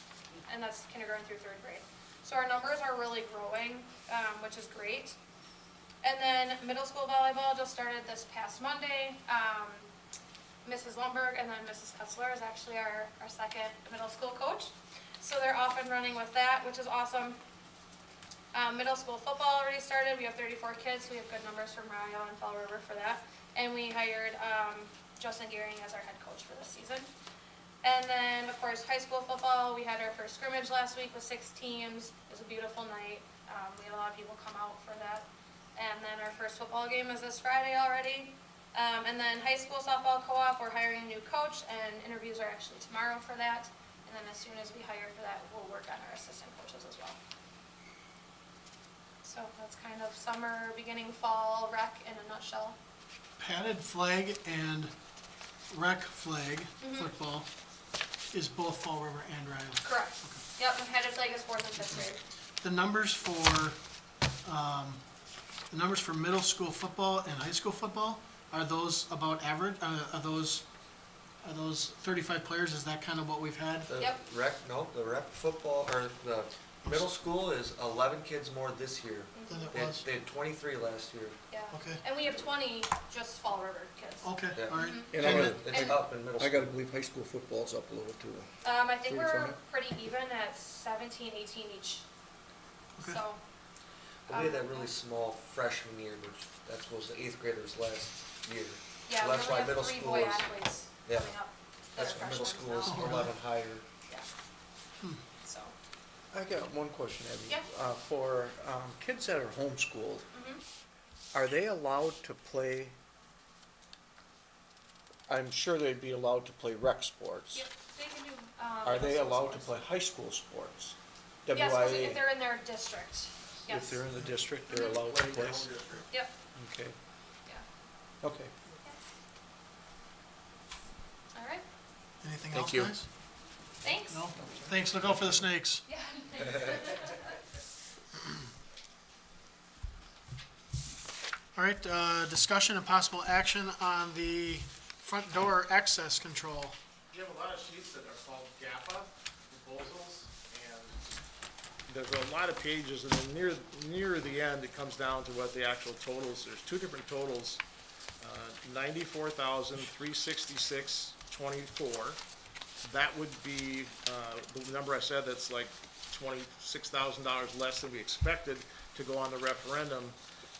Speaker 9: and that's kindergarten through 3rd grade. So our numbers are really growing, which is great. And then middle school volleyball just started this past Monday. Mrs. Lumberg and then Mrs. Kutzler is actually our second middle school coach. So they're off and running with that, which is awesome. Middle school football already started. We have 34 kids, so we have good numbers from Ryle and Fall River for that. And we hired Justin Gearing as our head coach for this season. And then, of course, high school football, we had our first scrimmage last week with 6 teams. It was a beautiful night. We had a lot of people come out for that. And then our first football game is this Friday already. And then high school softball co-op, we're hiring a new coach, and interviews are actually tomorrow for that. And then as soon as we hire for that, we'll work on our assistant coaches as well. So So that's kind of summer, beginning fall rec in a nutshell.
Speaker 1: Padded flag and rec flag football is both Fall River and Riley.
Speaker 9: Correct. Yep, and headed flag is 4th and 5th grade.
Speaker 1: The numbers for middle school football and high school football, are those about average? Are those 35 players? Is that kind of what we've had?
Speaker 7: The
Speaker 9: Yep.
Speaker 7: the rec football, or the middle school is 11 kids more this year.
Speaker 1: Than it
Speaker 7: They
Speaker 1: was?
Speaker 7: they had 23 last year.
Speaker 9: Yeah.
Speaker 1: Okay.
Speaker 9: And we have 20 just Fall River kids.
Speaker 1: Okay,
Speaker 7: Yeah.
Speaker 1: all right.
Speaker 6: And
Speaker 1: And
Speaker 6: I-
Speaker 1: then-
Speaker 7: It's up in middle
Speaker 6: I
Speaker 7: school.
Speaker 6: gotta believe high school football's up a little too.
Speaker 9: I think we're
Speaker 6: 35?
Speaker 9: pretty even at 17, 18 each.
Speaker 1: Okay.
Speaker 9: So,
Speaker 7: We had that really small freshman year, which that was the 8th graders last year.
Speaker 9: yeah,
Speaker 7: So
Speaker 9: we
Speaker 7: that's
Speaker 9: only
Speaker 7: why
Speaker 9: have
Speaker 7: middle
Speaker 9: 3
Speaker 7: school
Speaker 9: boy
Speaker 7: is,
Speaker 9: athletes
Speaker 7: yeah.
Speaker 9: coming up. that
Speaker 7: That's
Speaker 9: are
Speaker 7: why middle
Speaker 9: freshmen
Speaker 7: school is
Speaker 9: now.
Speaker 7: 11 higher.
Speaker 9: Yeah. So,
Speaker 6: I got one question, Abby.
Speaker 9: Yeah.
Speaker 6: For kids that are homeschooled,
Speaker 9: mhm.
Speaker 6: are they allowed to play? I'm sure they'd be allowed to play rec sports.
Speaker 9: Yep, they can do,
Speaker 6: Are they
Speaker 9: middle school
Speaker 6: allowed to play
Speaker 9: sports.
Speaker 6: high school sports?
Speaker 9: Yes,
Speaker 6: WIA?
Speaker 9: if they're in their district, yes.
Speaker 6: If they're in the district, they're allowed to play?
Speaker 9: Yep,
Speaker 6: Okay,
Speaker 9: yeah.
Speaker 6: okay.
Speaker 9: All right,
Speaker 1: Anything
Speaker 2: Thank
Speaker 1: else,
Speaker 2: you.
Speaker 1: guys?
Speaker 9: thanks.
Speaker 1: No? Thanks, look out for the snakes.
Speaker 9: Yeah.
Speaker 1: All right, discussion and possible action on the front door access control.
Speaker 5: You have a lot of sheets that are called GAPA proposals, and there's a lot of pages, and then near the end, it comes down to what the actual totals, there's two different totals. 94,366.24. That would be, the number I said, that's like $26,000 less than we expected to go on the referendum.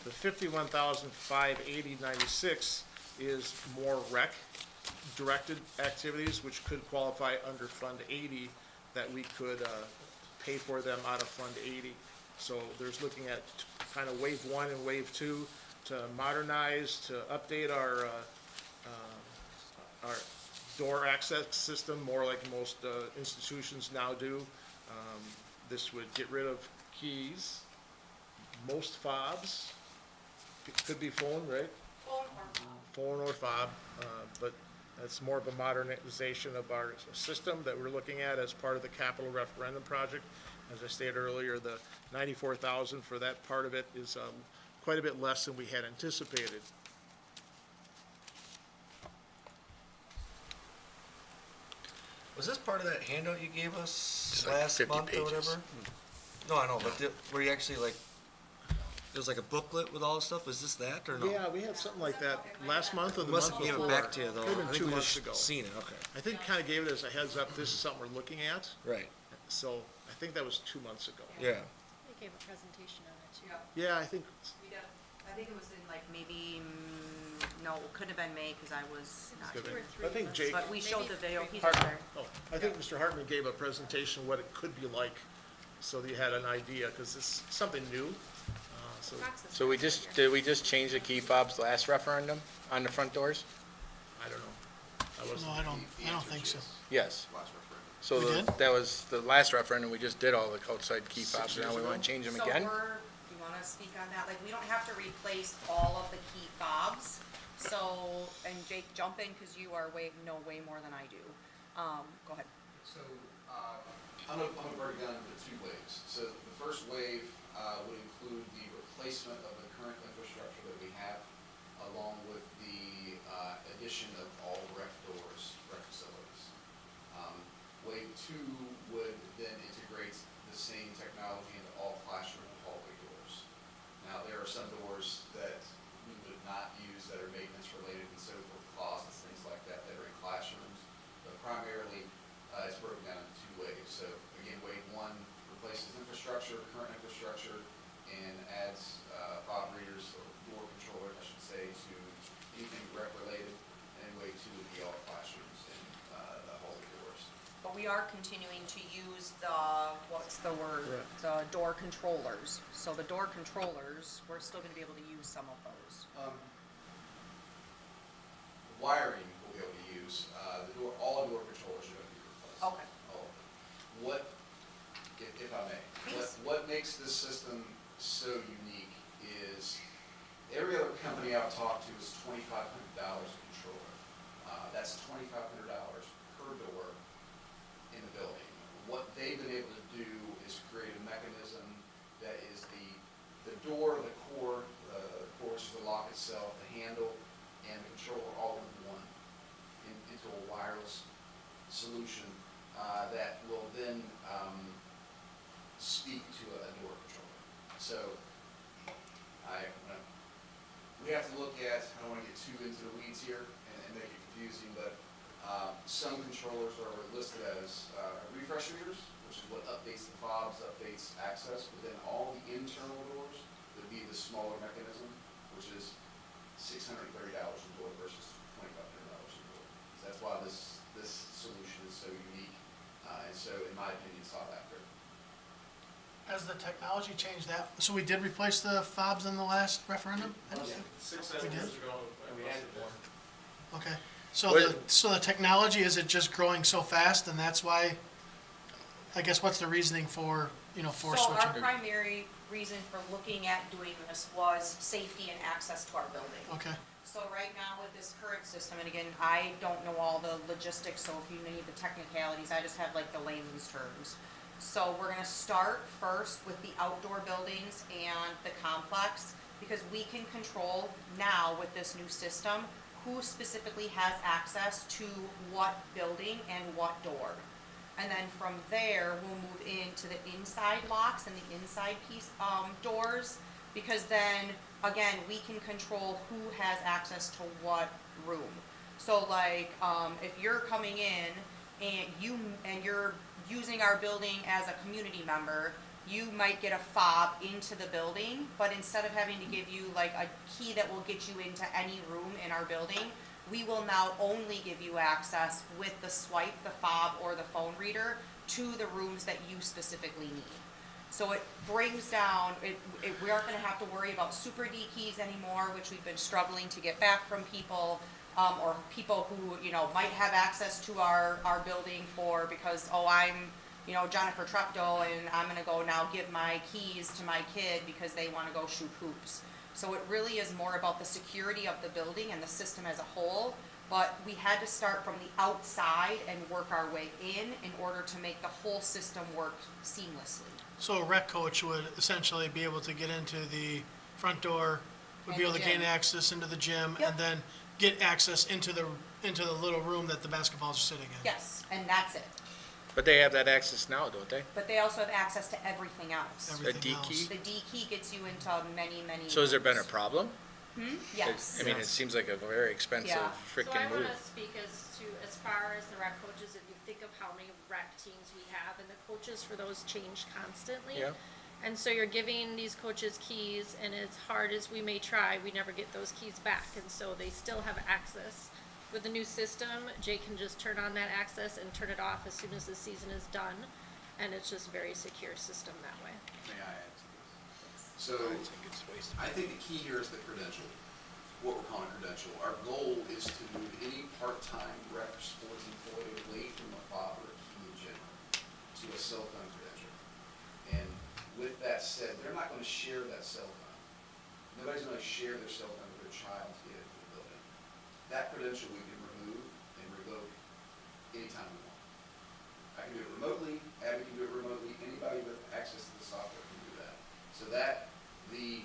Speaker 5: The 51,580.96 is more rec-directed activities, which could qualify under Fund 80, that we could pay for them out of Fund 80. So there's looking at kind of wave 1 and wave 2 to modernize, to update our door access system, more like most institutions now do. This would get rid of keys, most fobs, could be phone, right? Phone or fob, but that's more of a modernization of our system that we're looking at as part of the capital referendum project. As I stated earlier, the 94,000 for that part of it is quite a bit less than we had anticipated.
Speaker 7: Was this part of that handout you gave us
Speaker 2: It's like
Speaker 7: last
Speaker 2: 50
Speaker 7: month or
Speaker 2: pages.
Speaker 7: whatever? No, I know, but were you actually like, there was like a booklet with all this stuff? Was this that or no?
Speaker 5: Yeah, we had something like that last month or the
Speaker 7: Must
Speaker 5: month
Speaker 7: have gave
Speaker 5: before.
Speaker 7: it back to you though.
Speaker 5: Could've been
Speaker 7: I think
Speaker 5: 2
Speaker 7: we
Speaker 5: months
Speaker 7: just
Speaker 5: ago.
Speaker 7: seen it, okay.
Speaker 5: I think kind of gave it as a heads up, this is something we're looking at,
Speaker 7: Right,
Speaker 5: so I think that was 2 months ago.
Speaker 7: yeah.
Speaker 10: They gave a presentation on it too.
Speaker 5: Yeah, I think,
Speaker 3: We did. I think it was in like maybe, no, it couldn't have been May, because I was not
Speaker 5: I
Speaker 3: here.
Speaker 5: think Jake,
Speaker 3: But we showed the video, he's
Speaker 5: Hartman,
Speaker 3: there.
Speaker 5: I think Mr. Hartman gave a presentation what it could be like, so that you had an idea, because it's something new, so.
Speaker 2: So did we just change the key fobs last referendum on the front doors?
Speaker 5: I don't know. I
Speaker 1: No,
Speaker 5: wasn't,
Speaker 1: I don't think so.
Speaker 2: Yes. So
Speaker 1: We did?
Speaker 2: that was the last referendum, we just did all the outside key fobs, and now we want to change them again?
Speaker 3: So you wanna speak on that? Like, we don't have to replace all of the key fobs. So, and Jake, jump in, cause you are know way more than I do. Go ahead.
Speaker 11: So, I'm gonna break it down into 2 waves. So the first wave would include the replacement of the current infrastructure that we have, along with the addition of all rec doors, rec facilities. Wave 2 would then integrate the same technology into all classroom and hallway doors. Now, there are some doors that we would not use that are maintenance related and so forth, closets, things like that, that are in classrooms. But primarily, it's broken down into 2 waves. So again, wave 1 replaces infrastructure, current infrastructure, and adds fob readers, or door controllers, I should say, to anything rec related. And wave 2 would be all classrooms and the hallway doors.
Speaker 3: But we are continuing to use what's the word? The door controllers. So the door controllers, we're still gonna be able to use some of those.
Speaker 11: Wiring we'll be able to use, all door controllers are going to be replaced.
Speaker 3: Okay.
Speaker 11: All of them. What, if I may,
Speaker 3: Please.
Speaker 11: what makes this system so unique is every other company I've talked to is $2,500 a controller. That's $2,500 per door in the building. What they've been able to do is create a mechanism that is the door, the core, which is the lock itself, the handle, and the controller all in one, into a wireless solution that will then speak to a door controller. So we have to look at, I don't want to get too into the weeds here and make it confusing, but some controllers are listed as refresh readers, which is what updates the fobs, updates access, but then all the internal doors would be the smaller mechanism, which is $630 a door versus $2,500 a door. So that's why this solution is so unique, and so, in my opinion, sought after.
Speaker 1: Has the technology changed that? So we did replace the fobs in the last referendum? We did? Okay. So the technology, is it just growing so fast and that's why, I guess what's the reasoning for, for
Speaker 3: So our
Speaker 1: switching?
Speaker 3: primary reason for looking at doing this was safety and access to our building.
Speaker 1: Okay.
Speaker 3: So right now with this current system, and again, I don't know all the logistics, so if you need the technicalities, I just have like the layman's terms. So we're gonna start first with the outdoor buildings and the complex, because we can control now with this new system who specifically has access to what building and what door. And then from there, we'll move into the inside locks and the inside piece, doors, because then, again, we can control who has access to what room. So like, if you're coming in and you're using our building as a community member, you might get a fob into the building, but instead of having to give you like a key that will get you into any room in our building, we will now only give you access with the swipe, the fob, or the phone reader to the rooms that you specifically need. So it brings down, we aren't gonna have to worry about super D keys anymore, which we've been struggling to get back from people, or people who, might have access to our building because, I'm, Jennifer Treptow, and I'm gonna go now give my keys to my kid because they wanna go shoot hoops. So it really is more about the security of the building and the system as a whole, but we had to start from the outside and work our way in order to make the whole system work seamlessly.
Speaker 1: So a rec coach would essentially be able to get into the front door, would be
Speaker 3: And
Speaker 1: able to
Speaker 3: gym.
Speaker 1: gain access into the gym,
Speaker 3: Yep.
Speaker 1: and then get access into the little room that the basketballs are sitting in.
Speaker 3: Yes, and that's it.
Speaker 2: But they have that access now, don't they?
Speaker 3: But they also have access to everything else.
Speaker 1: Everything
Speaker 2: D
Speaker 1: else.
Speaker 2: key?
Speaker 3: The D key gets you into many, many.
Speaker 2: So has there been a
Speaker 3: rooms.
Speaker 2: problem?
Speaker 3: Yes.
Speaker 2: I mean, it seems like a very expensive
Speaker 3: Yeah.
Speaker 10: So I
Speaker 2: freaking
Speaker 10: want
Speaker 2: move.
Speaker 10: to speak as far as the rec coaches, if you think of how many rec teams we have, and the coaches for those change constantly.
Speaker 2: Yeah.
Speaker 10: And so you're giving these coaches keys, and as hard as we may try, we never get those keys back, and so they still have access. With the new system, Jay can just turn on that access and turn it off as soon as the season is done, and it's just a very secure system that way.
Speaker 11: May I add to this? So, I think the key here is the credential, what we're calling a credential. Our goal is to move any part-time rec or sports employee away from a fob or a key in general to a cell phone credential. And with that said, they're not gonna share that cell phone. Nobody's gonna share their cell phone with their child to get into the building. That credential we can remove and revoke anytime we want. I can do it remotely, Abby can do it remotely, anybody with access to the software can do that. So that, the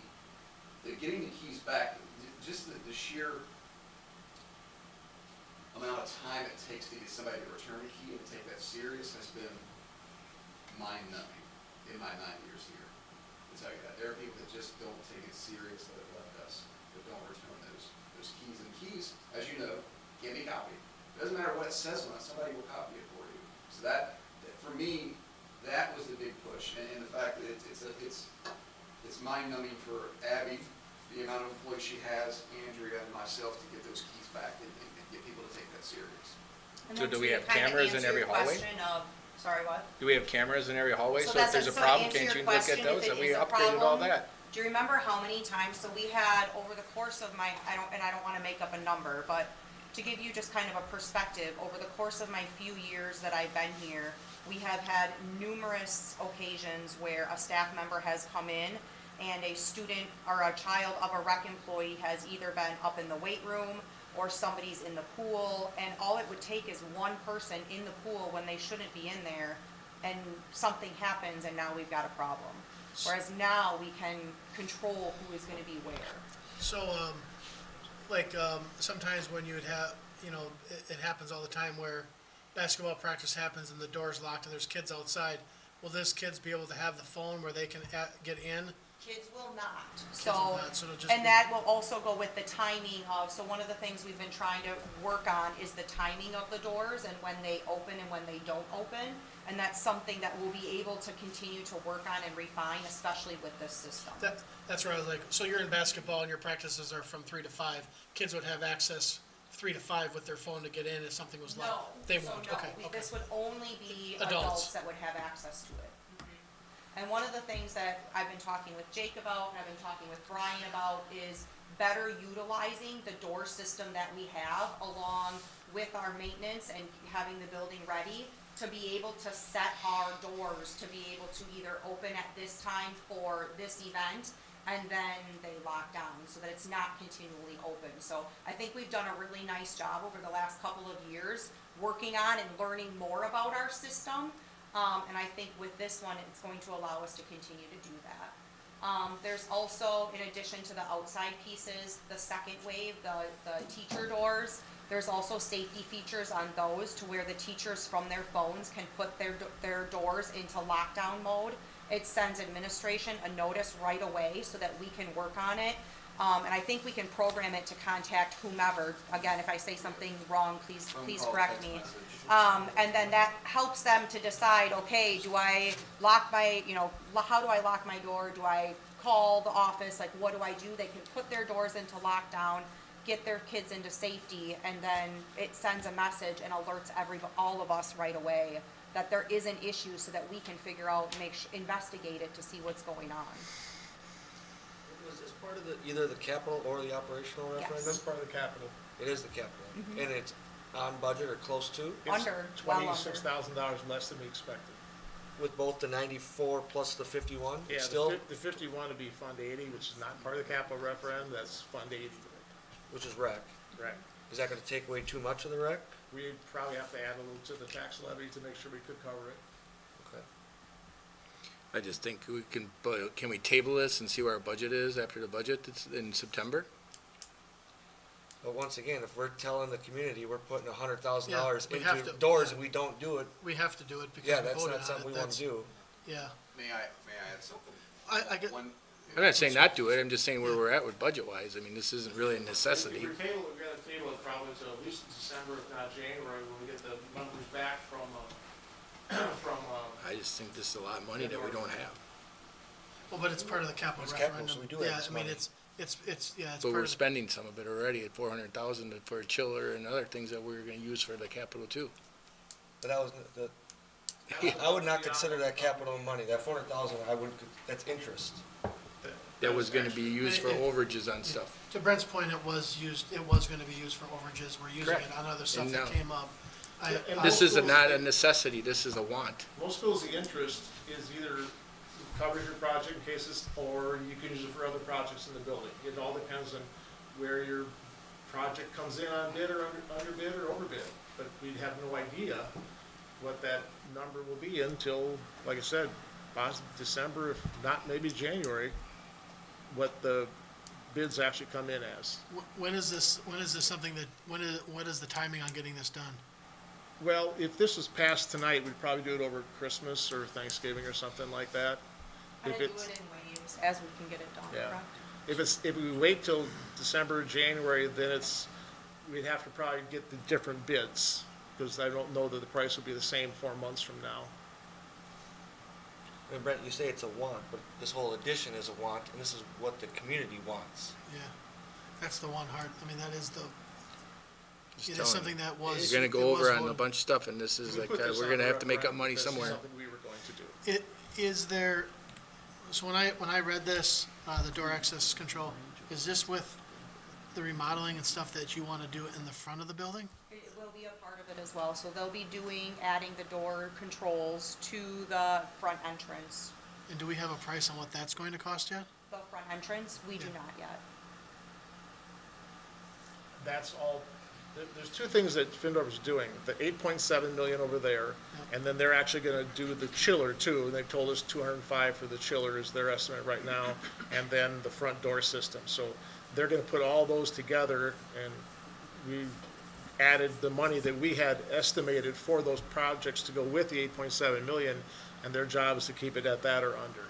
Speaker 11: getting the keys back, just the sheer amount of time it takes to get somebody to return a key and to take that serious has been mind-numbing in my 9 years here. To tell you that, there are people that just don't take it serious that have left us, that don't return those keys. And keys, as you know, can be copied. It doesn't matter what it says on it, somebody will copy it for you. So that for me, that was the big push, and the fact that it's mind-numbing for Abby, the amount of employees she has, Andrea, and myself to get those keys back and get people to take that serious.
Speaker 3: And
Speaker 2: So
Speaker 3: then
Speaker 2: do we
Speaker 3: to
Speaker 2: have
Speaker 3: kinda
Speaker 2: cameras in
Speaker 3: answer
Speaker 2: every
Speaker 3: your
Speaker 2: hallway?
Speaker 3: question of- Sorry, what?
Speaker 2: Do we have cameras in every hallway?
Speaker 3: So
Speaker 2: So if
Speaker 3: that's
Speaker 2: there's
Speaker 3: it.
Speaker 2: a
Speaker 3: So
Speaker 2: problem,
Speaker 3: answer
Speaker 2: can't
Speaker 3: your
Speaker 2: you look at
Speaker 3: question,
Speaker 2: those?
Speaker 3: if it
Speaker 2: And we
Speaker 3: is a
Speaker 2: upgraded all
Speaker 3: problem,
Speaker 2: that.
Speaker 3: Do you remember how many times, so we had over the course of my, I don't wanna make up a number, but to give you just kind of a perspective, over the course of my few years that I've been here, we have had numerous occasions where a staff member has come in and a student or a child of a rec employee has either been up in the weight room or somebody's in the pool, and all it would take is one person in the pool when they shouldn't be in there, and something happens, and now we've got a problem. Whereas now we can control who is gonna be where.
Speaker 1: So, sometimes when you would have, it happens all the time where basketball practice happens and the door's locked and there's kids outside. Will those kids be able to have the phone where they can get in?
Speaker 3: Kids will not.
Speaker 1: Kids will not, so it'll just
Speaker 3: And
Speaker 1: be-
Speaker 3: that will also go with the timing of, so one of the things we've been trying to work on is the timing of the doors and when they open and when they don't open. And that's something that we'll be able to continue to work on and refine, especially with this system.
Speaker 1: That's where I was like, so you're in basketball and your practices are from 3 to 5. Kids would have access 3 to 5 with their phone to get in if something was
Speaker 3: No.
Speaker 1: locked? They
Speaker 3: so
Speaker 1: won't,
Speaker 3: no,
Speaker 1: okay, okay.
Speaker 3: This would only be
Speaker 1: Adults.
Speaker 3: adults that would have access to it. And one of the things that I've been talking with Jake about, and I've been talking with Brian about, is better utilizing the door system that we have along with our maintenance and having the building ready to be able to set our doors, to be able to either open at this time for this event, and then they lock down, so that it's not continually open. So I think we've done a really nice job over the last couple of years, working on and learning more about our system. And I think with this one, it's going to allow us to continue to do that. There's also, in addition to the outside pieces, the second wave, the teacher doors, there's also safety features on those to where the teachers from their phones can put their doors into lockdown mode. It sends administration a notice right away so that we can work on it. And I think we can program it to contact whomever. Again, if I say something wrong, please
Speaker 11: call,
Speaker 3: correct
Speaker 11: text
Speaker 3: me.
Speaker 11: message.
Speaker 3: And then that helps them to decide, okay, do I lock my, how do I lock my door? Do I call the office? Like, what do I do? They can put their doors into lockdown, get their kids into safety, and then it sends a message and alerts all of us right away that there is an issue so that we can figure out, investigate it to see what's going on.
Speaker 7: Was this part of either the capital or the operational
Speaker 3: Yes.
Speaker 7: referendum?
Speaker 5: That's part of the capital.
Speaker 7: It is the capital, and it's on budget or close to,
Speaker 3: Under, well under.
Speaker 5: $26,000 less than we expected.
Speaker 7: with both the 94 plus the 51,
Speaker 5: Yeah,
Speaker 7: still,
Speaker 5: the 51 would be Fund 80, which is not part of the capital referendum, that's Fund 80.
Speaker 7: which is rec.
Speaker 5: Right.
Speaker 7: Is that gonna take away too much of the rec?
Speaker 5: We'd probably have to add a little to the tax levy to make sure we could cover it.
Speaker 7: Okay.
Speaker 2: I just think can we table this and see where our budget is after the budget that's in September?
Speaker 7: But once again, if we're telling the community we're putting $100,000
Speaker 1: Yeah, we have
Speaker 7: into
Speaker 1: to-
Speaker 7: doors and we don't do it,
Speaker 1: We have to do it because
Speaker 7: yeah,
Speaker 1: we
Speaker 7: that's
Speaker 1: voted
Speaker 7: not
Speaker 1: on
Speaker 7: something
Speaker 1: it.
Speaker 7: we wanna
Speaker 1: That's-
Speaker 7: do.
Speaker 1: Yeah,
Speaker 11: May I add something?
Speaker 1: I get,
Speaker 11: One,
Speaker 2: I'm not saying not do it, I'm just saying where we're at with budget-wise. I mean, this isn't really a necessity.
Speaker 5: We're gonna table it probably until at least December, if not January, when we get the numbers back from,
Speaker 2: I just think this is a lot of money that we don't have.
Speaker 1: well, but it's part of the capital
Speaker 7: It's capital,
Speaker 1: referendum.
Speaker 7: so we do have
Speaker 1: Yeah,
Speaker 7: this
Speaker 1: I mean,
Speaker 7: money.
Speaker 1: it's
Speaker 2: But
Speaker 1: part
Speaker 2: we're
Speaker 1: of,
Speaker 2: spending some of it already at 400,000 for a chiller and other things that we're gonna use for the capital too.
Speaker 7: But that was, I would not consider that capital money, that 400,000, that's interest.
Speaker 2: That was gonna be used for overages on stuff.
Speaker 1: to Brent's point, it was gonna be used for overages. We're using
Speaker 2: Correct.
Speaker 1: it on other stuff
Speaker 2: And
Speaker 1: that
Speaker 2: now-
Speaker 1: came up.
Speaker 2: This is not a necessity, this is a want.
Speaker 5: most schools, the interest is either covers your project in cases, or you can use it for other projects in the building. It all depends on where your project comes in on bid or under bid or over bid. But we have no idea what that number will be until, like I said, possibly December, if not maybe January, what the bids actually come in as.
Speaker 1: When is this something that, what is the timing on getting this done?
Speaker 5: Well, if this was passed tonight, we'd probably do it over Christmas or Thanksgiving or something like that.
Speaker 3: Kind
Speaker 5: If
Speaker 3: of do
Speaker 5: it's,
Speaker 3: it in waves as we can get it done,
Speaker 5: Yeah.
Speaker 3: correct?
Speaker 5: if we wait till December, January, then we'd have to probably get the different bids, because I don't know that the price will be the same 4 months from now.
Speaker 7: And Brent, you say it's a want, but this whole addition is a want, and this is what the community wants.
Speaker 1: Yeah, that's the one hard, I mean, that is
Speaker 2: Just
Speaker 1: it is
Speaker 2: telling
Speaker 1: something
Speaker 2: you.
Speaker 1: that was.
Speaker 2: We're gonna
Speaker 1: it
Speaker 2: go
Speaker 1: was
Speaker 2: over on a
Speaker 1: voted.
Speaker 2: bunch of stuff and this is
Speaker 5: We
Speaker 2: like,
Speaker 5: put this
Speaker 2: we're
Speaker 5: on
Speaker 2: gonna
Speaker 5: the
Speaker 2: have to make up
Speaker 5: referendum.
Speaker 2: money
Speaker 5: This is
Speaker 2: somewhere.
Speaker 5: something we were going to do.
Speaker 1: Is there, so when I read this, the door access control, is this with the remodeling and stuff that you wanna do in the front of the building?
Speaker 3: It will be a part of it as well, so they'll be adding the door controls to the front entrance.
Speaker 1: And do we have a price on what that's going to cost yet?
Speaker 3: The front entrance, we do not yet.
Speaker 5: That's all, there's two things that Findorf is doing, the 8.7 million over there, and then they're actually gonna do the chiller too, and they've told us 205 for the chiller is their estimate right now, and then the front door system, so they're gonna put all those together, and we added the money that we had estimated for those projects to go with the 8.7 million, and their job is to keep it at that or under.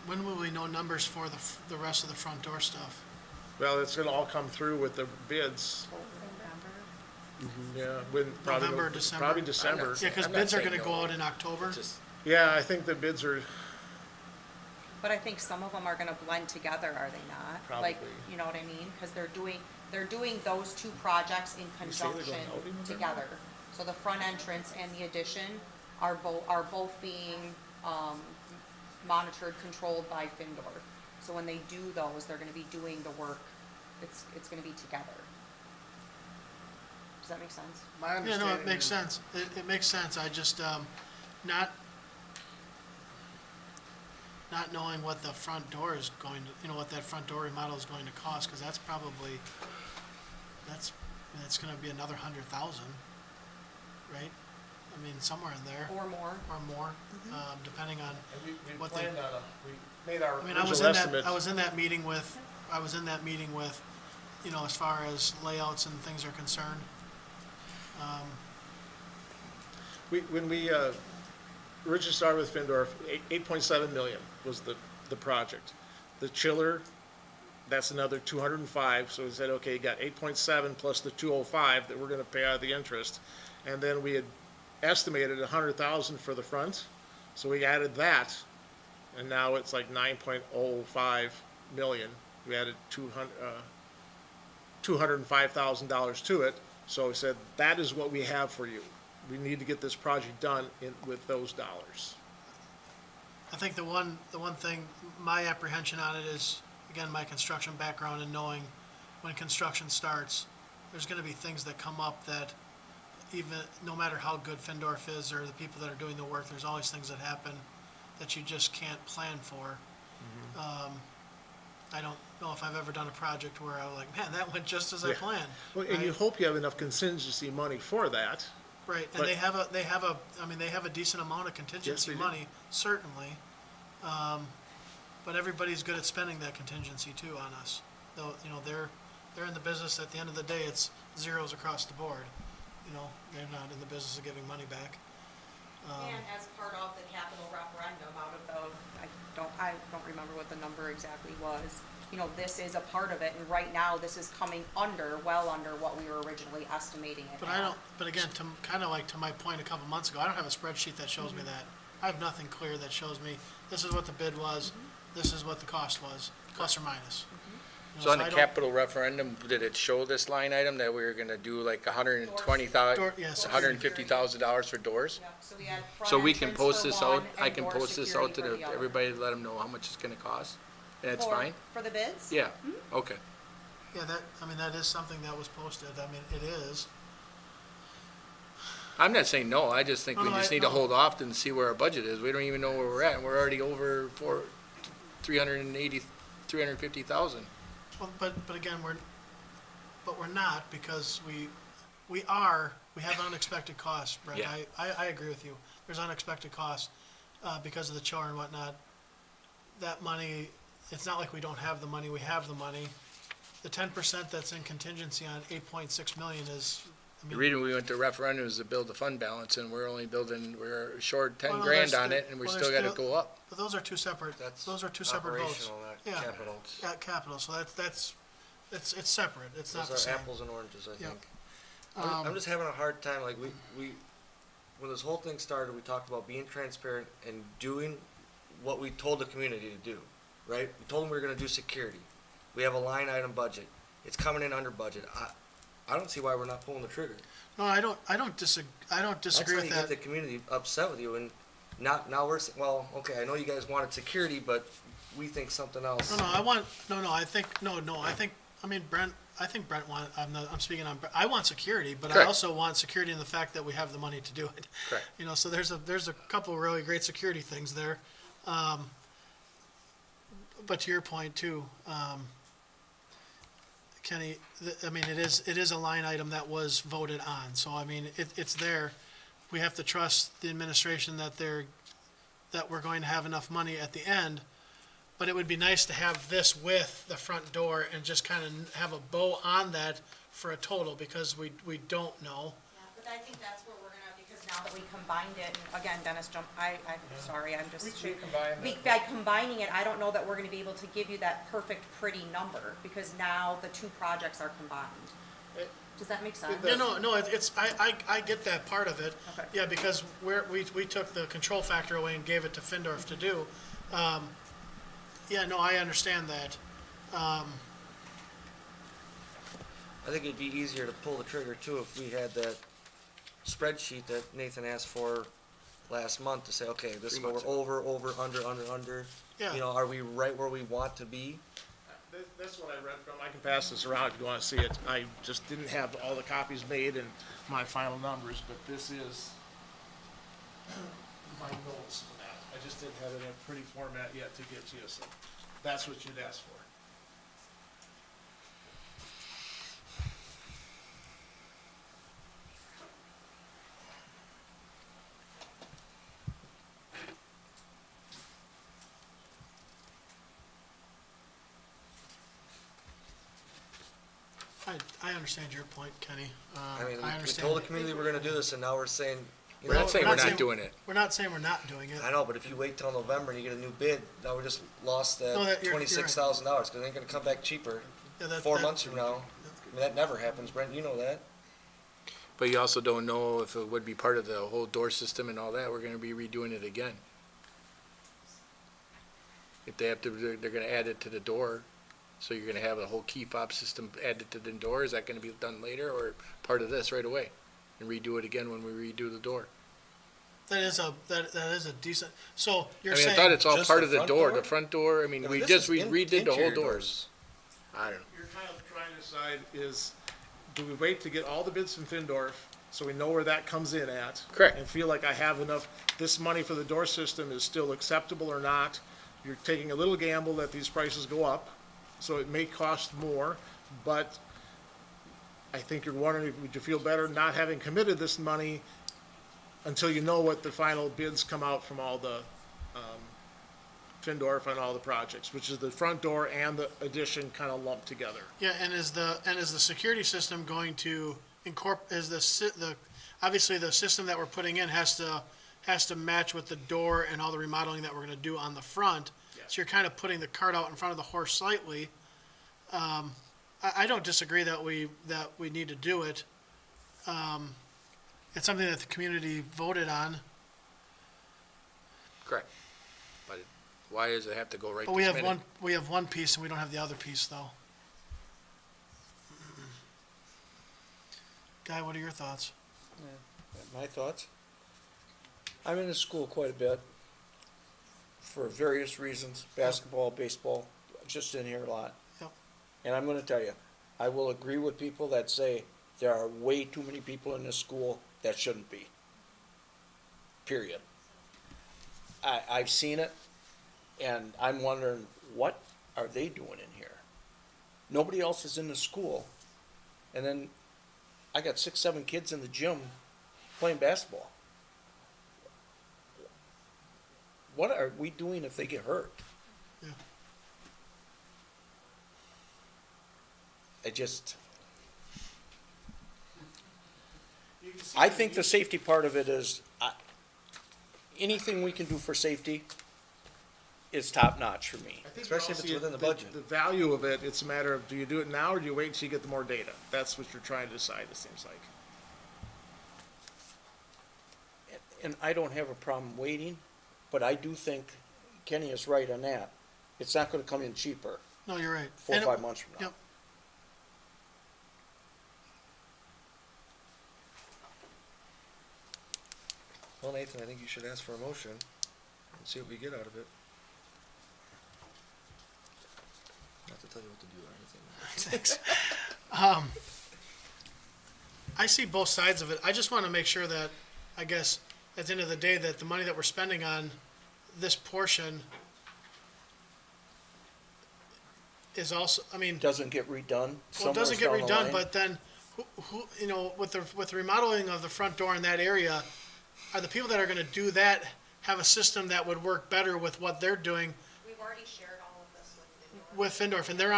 Speaker 1: When will we know numbers for the rest of the front door stuff?
Speaker 5: Well, it's gonna all come through with the bids, yeah, when, probably.
Speaker 1: November, December?
Speaker 5: Probably December.
Speaker 1: Yeah, because
Speaker 2: I'm not
Speaker 1: bids are
Speaker 2: saying
Speaker 1: gonna go
Speaker 2: no.
Speaker 1: out in October.
Speaker 2: Just,
Speaker 5: Yeah, I think the bids are,
Speaker 3: But I think some of them are gonna blend together, are they not? Like,
Speaker 5: Probably.
Speaker 3: you know what I mean? Because they're doing those two projects in
Speaker 5: You say they're going
Speaker 3: conjunction
Speaker 5: out in November?
Speaker 3: together. So the front entrance and the addition are both being, monitored, controlled by Findor. So when they do those, they're gonna be doing the work, it's gonna be together. Does that make sense?
Speaker 8: My
Speaker 1: Yeah,
Speaker 8: understanding.
Speaker 1: no, it makes
Speaker 8: is-
Speaker 1: sense. It makes sense. I just, not knowing what the front door is going to, what that front door remodel is going to cost, because that's probably, that's gonna be another 100,000, right? I mean, somewhere in there,
Speaker 3: Or more.
Speaker 1: or more, depending on,
Speaker 5: and we
Speaker 1: What they-
Speaker 5: planned on we made our
Speaker 1: I mean, I was
Speaker 5: original
Speaker 1: in that,
Speaker 5: estimates.
Speaker 1: I was in that meeting with, as far as layouts and things are concerned.
Speaker 5: When we originally started with Findorf, 8.7 million was the project. The chiller, that's another 205, so we said, okay, you got 8.7 plus the 205 that we're gonna pay out of the interest. And then we had estimated 100,000 for the front, so we added that, and now it's like 9.05 million. We added $205,000 to it, so we said, that is what we have for you. We need to get this project done with those dollars.
Speaker 1: I think the one thing, my apprehension on it is, again, my construction background and knowing when construction starts, there's gonna be things that come up that even, no matter how good Findorf is or the people that are doing the work, there's always things that happen that you just can't plan for. I don't know if I've ever done a project where I was like, man, that went just as I
Speaker 5: Yeah.
Speaker 1: planned.
Speaker 5: Well, and you
Speaker 1: right?
Speaker 5: hope you have enough contingency money for that.
Speaker 1: Right, and
Speaker 5: But-
Speaker 1: they have a decent amount of contingency
Speaker 5: they do.
Speaker 1: money, certainly. But everybody's good at spending that contingency too on us. Though, they're in the business, at the end of the day, it's zeros across the board. They're not in the business of giving money back.
Speaker 3: And as part of the capital referendum, out of the, I don't remember what the number exactly was. This is a part of it, and right now, this is coming well under what we were originally estimating it at.
Speaker 1: But again, to my point a couple months ago, I don't have a spreadsheet that shows me that. I have nothing clear that shows me, this is what the bid was, this is what the cost was, plus or minus.
Speaker 2: so on the
Speaker 1: I don't-
Speaker 2: capital referendum, did it show this line item that we were gonna do like
Speaker 1: Door- yes.
Speaker 2: $150,000 for doors?
Speaker 3: Yeah, so we had front
Speaker 2: So we can
Speaker 3: entrance
Speaker 2: post
Speaker 3: for
Speaker 2: this
Speaker 3: one
Speaker 2: out, I
Speaker 3: and
Speaker 2: can
Speaker 3: door
Speaker 2: post this
Speaker 3: security
Speaker 2: out to
Speaker 3: for the other.
Speaker 2: everybody, to let them know how much it's gonna cost? And it's
Speaker 3: For-
Speaker 2: fine?
Speaker 3: For the bids?
Speaker 2: Yeah, okay.
Speaker 1: Yeah, that is something that was posted, it is.
Speaker 2: I'm not saying no, I just think
Speaker 1: No,
Speaker 2: we
Speaker 1: no,
Speaker 2: just
Speaker 1: I-
Speaker 2: need to
Speaker 1: no.
Speaker 2: hold off and see where our budget is. We don't even know where we're at, and we're already over 350,000.
Speaker 1: Well, but again, we're not, because we have unexpected costs, Brett.
Speaker 2: Yeah.
Speaker 1: I agree with you. There's unexpected costs, because of the chiller and whatnot. That money, it's not like we don't have the money, we have the money. The 10% that's in contingency on 8.6 million is,
Speaker 2: The reason we went to referendum is to build the fund balance, and we're short 10
Speaker 1: Well, no,
Speaker 2: grand
Speaker 1: there's
Speaker 2: on
Speaker 1: still-
Speaker 2: it, and we
Speaker 1: well,
Speaker 2: still
Speaker 1: there's
Speaker 2: gotta
Speaker 1: still-
Speaker 2: go up.
Speaker 1: but those are two separate,
Speaker 7: That's
Speaker 1: those are two separate votes.
Speaker 7: operational, not
Speaker 1: Yeah.
Speaker 7: capital.
Speaker 1: Yeah, capital, so it's separate, it's not the
Speaker 7: Those are
Speaker 1: same.
Speaker 7: apples and oranges, I
Speaker 1: Yep.
Speaker 7: think. I'm just having a hard time, like, when this whole thing started, we talked about being transparent and doing what we told the community to do, right? We told them we were gonna do security. We have a line item budget. It's coming in under budget. I don't see why we're not pulling the trigger.
Speaker 1: No, I don't disagree
Speaker 7: That's
Speaker 1: with
Speaker 7: how you get
Speaker 1: that.
Speaker 7: the community upset with you, and now we're, well, okay, I know you guys wanted security, but we think something else.
Speaker 1: No, I think, Brent, I think Brent I'm speaking on, I want security, but I
Speaker 2: Correct.
Speaker 1: also want security in the fact that we have the money to do it.
Speaker 2: Correct.
Speaker 1: You know, so there's a couple really great security things there. But to your point too, Kenny, I mean, it is a line item that was voted on, so I mean, it's there. We have to trust the administration that we're going to have enough money at the end. But it would be nice to have this with the front door and just kind of have a bow on that for a total, because we don't know.
Speaker 3: Yeah, but I think that's where we're gonna, because now that we combined it, and again, Dennis, I'm sorry, I'm just. By combining it, I don't know that we're gonna be able to give you that perfect, pretty number, because now the two projects are combined. Does that make sense?
Speaker 1: Yeah, no, I get that part of it.
Speaker 3: Okay.
Speaker 1: Yeah, because we took the control factor away and gave it to Findorf to do. Yeah, no, I understand that.
Speaker 7: I think it'd be easier to pull the trigger too if we had that spreadsheet that Nathan asked for last month to say, okay, this is what we're over, under.
Speaker 1: Yeah.
Speaker 7: You know, are we right where we want to be?
Speaker 5: That's what I read from. I can pass this around if you want to see it. I just didn't have all the copies made and my final numbers, but this is my notes for that. I just didn't have it in a pretty format yet to get to you, so that's what you'd ask for.
Speaker 1: I understand your point, Kenny.
Speaker 7: I mean, we
Speaker 1: understand.
Speaker 7: told the community we're gonna do this and now we're saying, you
Speaker 2: We're
Speaker 7: know,
Speaker 2: not saying
Speaker 1: we're
Speaker 2: we're
Speaker 1: not
Speaker 2: not
Speaker 1: saying-
Speaker 2: doing it.
Speaker 1: We're not saying we're not doing it.
Speaker 7: I know, but if you wait till November and you get a new bid, now we just lost
Speaker 1: No,
Speaker 7: that
Speaker 1: that- you're right.
Speaker 7: $26,000, cause it ain't gonna come back cheaper
Speaker 1: Yeah, that-
Speaker 7: 4
Speaker 1: that-
Speaker 7: months from now. I mean, that never happens, Brent, you know that.
Speaker 2: But you also don't know if it would be part of the whole door system and all that. We're gonna be redoing it again. If they have to, they're gonna add it to the door. So you're gonna have a whole key fob system added to the door. Is that gonna be done later or part of this right away? And redo it again when we redo the door?
Speaker 1: That is a decent, so you're
Speaker 2: I mean,
Speaker 1: saying.
Speaker 2: I thought it's all
Speaker 7: Just
Speaker 2: part
Speaker 7: the
Speaker 2: of the
Speaker 7: front
Speaker 2: door,
Speaker 7: door?
Speaker 2: the front door. I mean,
Speaker 7: Yeah, but
Speaker 2: we
Speaker 7: this
Speaker 2: just,
Speaker 7: is
Speaker 2: we redid the whole
Speaker 7: interior
Speaker 2: doors. I don't know.
Speaker 5: You're kind of trying to decide is, do we wait to get all the bids from Findorf, so we know where that comes in at?
Speaker 2: Correct.
Speaker 5: And feel like I have enough, this money for the door system is still acceptable or not? You're taking a little gamble that these prices go up, so it may cost more, but I think you're wondering, would you feel better not having committed this money until you know what the final bids come out from all the, Findorf on all the projects, which is the front door and the addition kind of lumped together.
Speaker 1: Yeah, and is the security system going to obviously the system that we're putting in has to match with the door and all the remodeling that we're gonna do on the front.
Speaker 5: Yes.
Speaker 1: So you're kind of putting the cart out in front of the horse slightly. I don't disagree that we need to do it. It's something that the community voted on,
Speaker 2: Correct. But why does it have to go right
Speaker 1: but
Speaker 2: this minute?
Speaker 1: we have one piece and we don't have the other piece though. Guy, what are your thoughts?
Speaker 6: My thoughts? I'm in the school quite a bit for various reasons, basketball, baseball, just in here a lot.
Speaker 1: Yep.
Speaker 6: And I'm gonna tell you, I will agree with people that say there are way too many people in this school that shouldn't be. Period. I've seen it, and I'm wondering, what are they doing in here? Nobody else is in the school, and then I got 6, 7 kids in the gym playing basketball. What are we doing if they get hurt?
Speaker 1: Yeah.
Speaker 6: I think the safety part of it is, anything we can do for safety is top notch for me.
Speaker 5: I think
Speaker 7: Especially if
Speaker 5: you
Speaker 7: it's
Speaker 5: all see
Speaker 7: within the budget.
Speaker 5: The value of it, it's a matter of, do you do it now or do you wait until you get the more data? That's what you're trying to decide, it seems like.
Speaker 6: And I don't have a problem waiting, but I do think Kenny is right on that. It's not gonna come in cheaper
Speaker 1: No, you're right.
Speaker 6: 4 or
Speaker 1: And it-
Speaker 6: 5 months from now.
Speaker 1: Yep.
Speaker 7: Well, Nathan, I think you should ask for a motion and see what we get out of it. Not to tell you what to do or anything.
Speaker 1: Thanks. I see both sides of it. I just want to make sure that, I guess, at the end of the day, that the money that we're spending on this portion is also, I mean,
Speaker 6: Doesn't get redone
Speaker 1: well, it doesn't get
Speaker 6: somewhere down the
Speaker 1: redone,
Speaker 6: line?
Speaker 1: but then, who, you know, with the remodeling of the front door in that area, are the people that are gonna do that have a system that would work better with what they're doing
Speaker 3: We've already shared all of this with
Speaker 1: with Findorf, and they're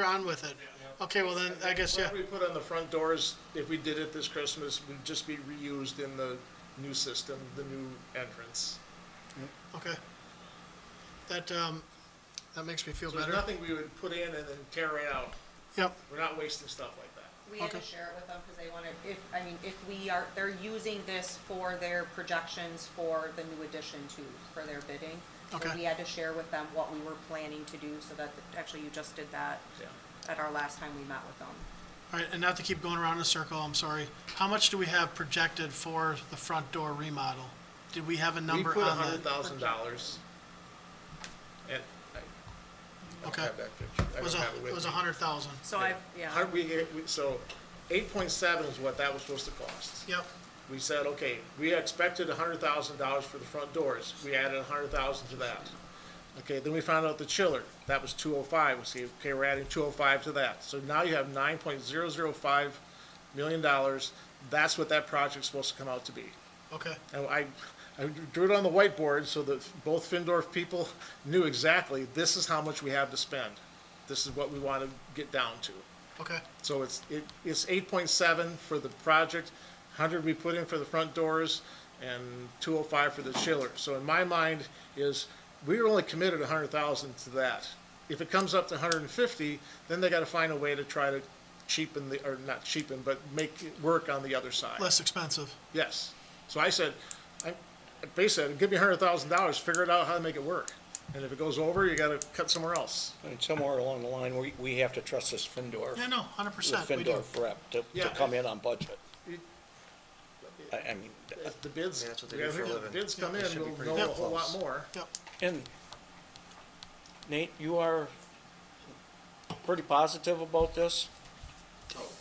Speaker 1: on with it? Okay, well then, I guess, yeah,
Speaker 5: What we put on the front doors, if we did it this Christmas, would just be reused in the new system, the new entrance.
Speaker 1: okay. That makes me feel
Speaker 5: So there's
Speaker 1: better.
Speaker 5: nothing we would put in and then tear right out.
Speaker 1: Yep,
Speaker 5: We're not wasting stuff like that.
Speaker 3: We had to
Speaker 1: Okay.
Speaker 3: share it with them because they wanted, if they're using this for their projections for the new addition to, for their bidding. So
Speaker 1: Okay.
Speaker 3: we had to share with them what we were planning to do, so that, actually you just did that
Speaker 5: Yeah.
Speaker 3: at our last time we met with them.
Speaker 1: all right, and not to keep going around in a circle, I'm sorry. How much do we have projected for the front door remodel? Did we have a
Speaker 5: We
Speaker 1: number
Speaker 5: put
Speaker 1: on that?
Speaker 5: $100,000. And I don't
Speaker 1: Okay.
Speaker 5: have that picture. I
Speaker 1: It was
Speaker 5: don't have it
Speaker 1: it
Speaker 5: with
Speaker 1: was
Speaker 5: me.
Speaker 1: 100,000.
Speaker 3: So
Speaker 5: So 8.7 is what that was supposed to cost.
Speaker 1: Yep,
Speaker 5: We said, okay, we expected $100,000 for the front doors. We added 100,000 to that. Okay, then we found out the chiller, that was 205. We see, okay, we're adding 205 to that. So now you have $9.005 million. That's what that project's supposed to come out to be.
Speaker 1: okay,
Speaker 5: And I drew it on the whiteboard so that both Findorf people knew exactly, this is how much we have to spend. This is what we want to get down to.
Speaker 1: okay,
Speaker 5: So it's 8.7 for the project, 100 we put in for the front doors, and 205 for the chiller. So in my mind is, we were only committed 100,000 to that. If it comes up to 150, then they gotta find a way to try to cheapen or not cheapen, but make it work on the other side.
Speaker 1: less expensive.
Speaker 5: Yes. So I said, I basically said, give me $100,000, figure it out how to make it work. And if it goes over, you gotta cut somewhere else.
Speaker 6: And somewhere along the line, we have to trust this Findorf,
Speaker 1: Yeah, no,
Speaker 6: the
Speaker 1: 100%, we do.
Speaker 6: Findorf rep to
Speaker 5: Yeah.
Speaker 6: come in on budget.
Speaker 5: It-
Speaker 6: I mean,
Speaker 5: As the bids,
Speaker 7: Yeah, that's what they
Speaker 5: we
Speaker 7: do
Speaker 5: have
Speaker 7: for a
Speaker 5: here,
Speaker 7: living.
Speaker 5: bids come
Speaker 7: They
Speaker 5: in,
Speaker 7: should be
Speaker 5: we'll
Speaker 7: pretty
Speaker 5: know a whole lot
Speaker 7: close.
Speaker 5: more.
Speaker 6: and Nate, you are pretty positive about this?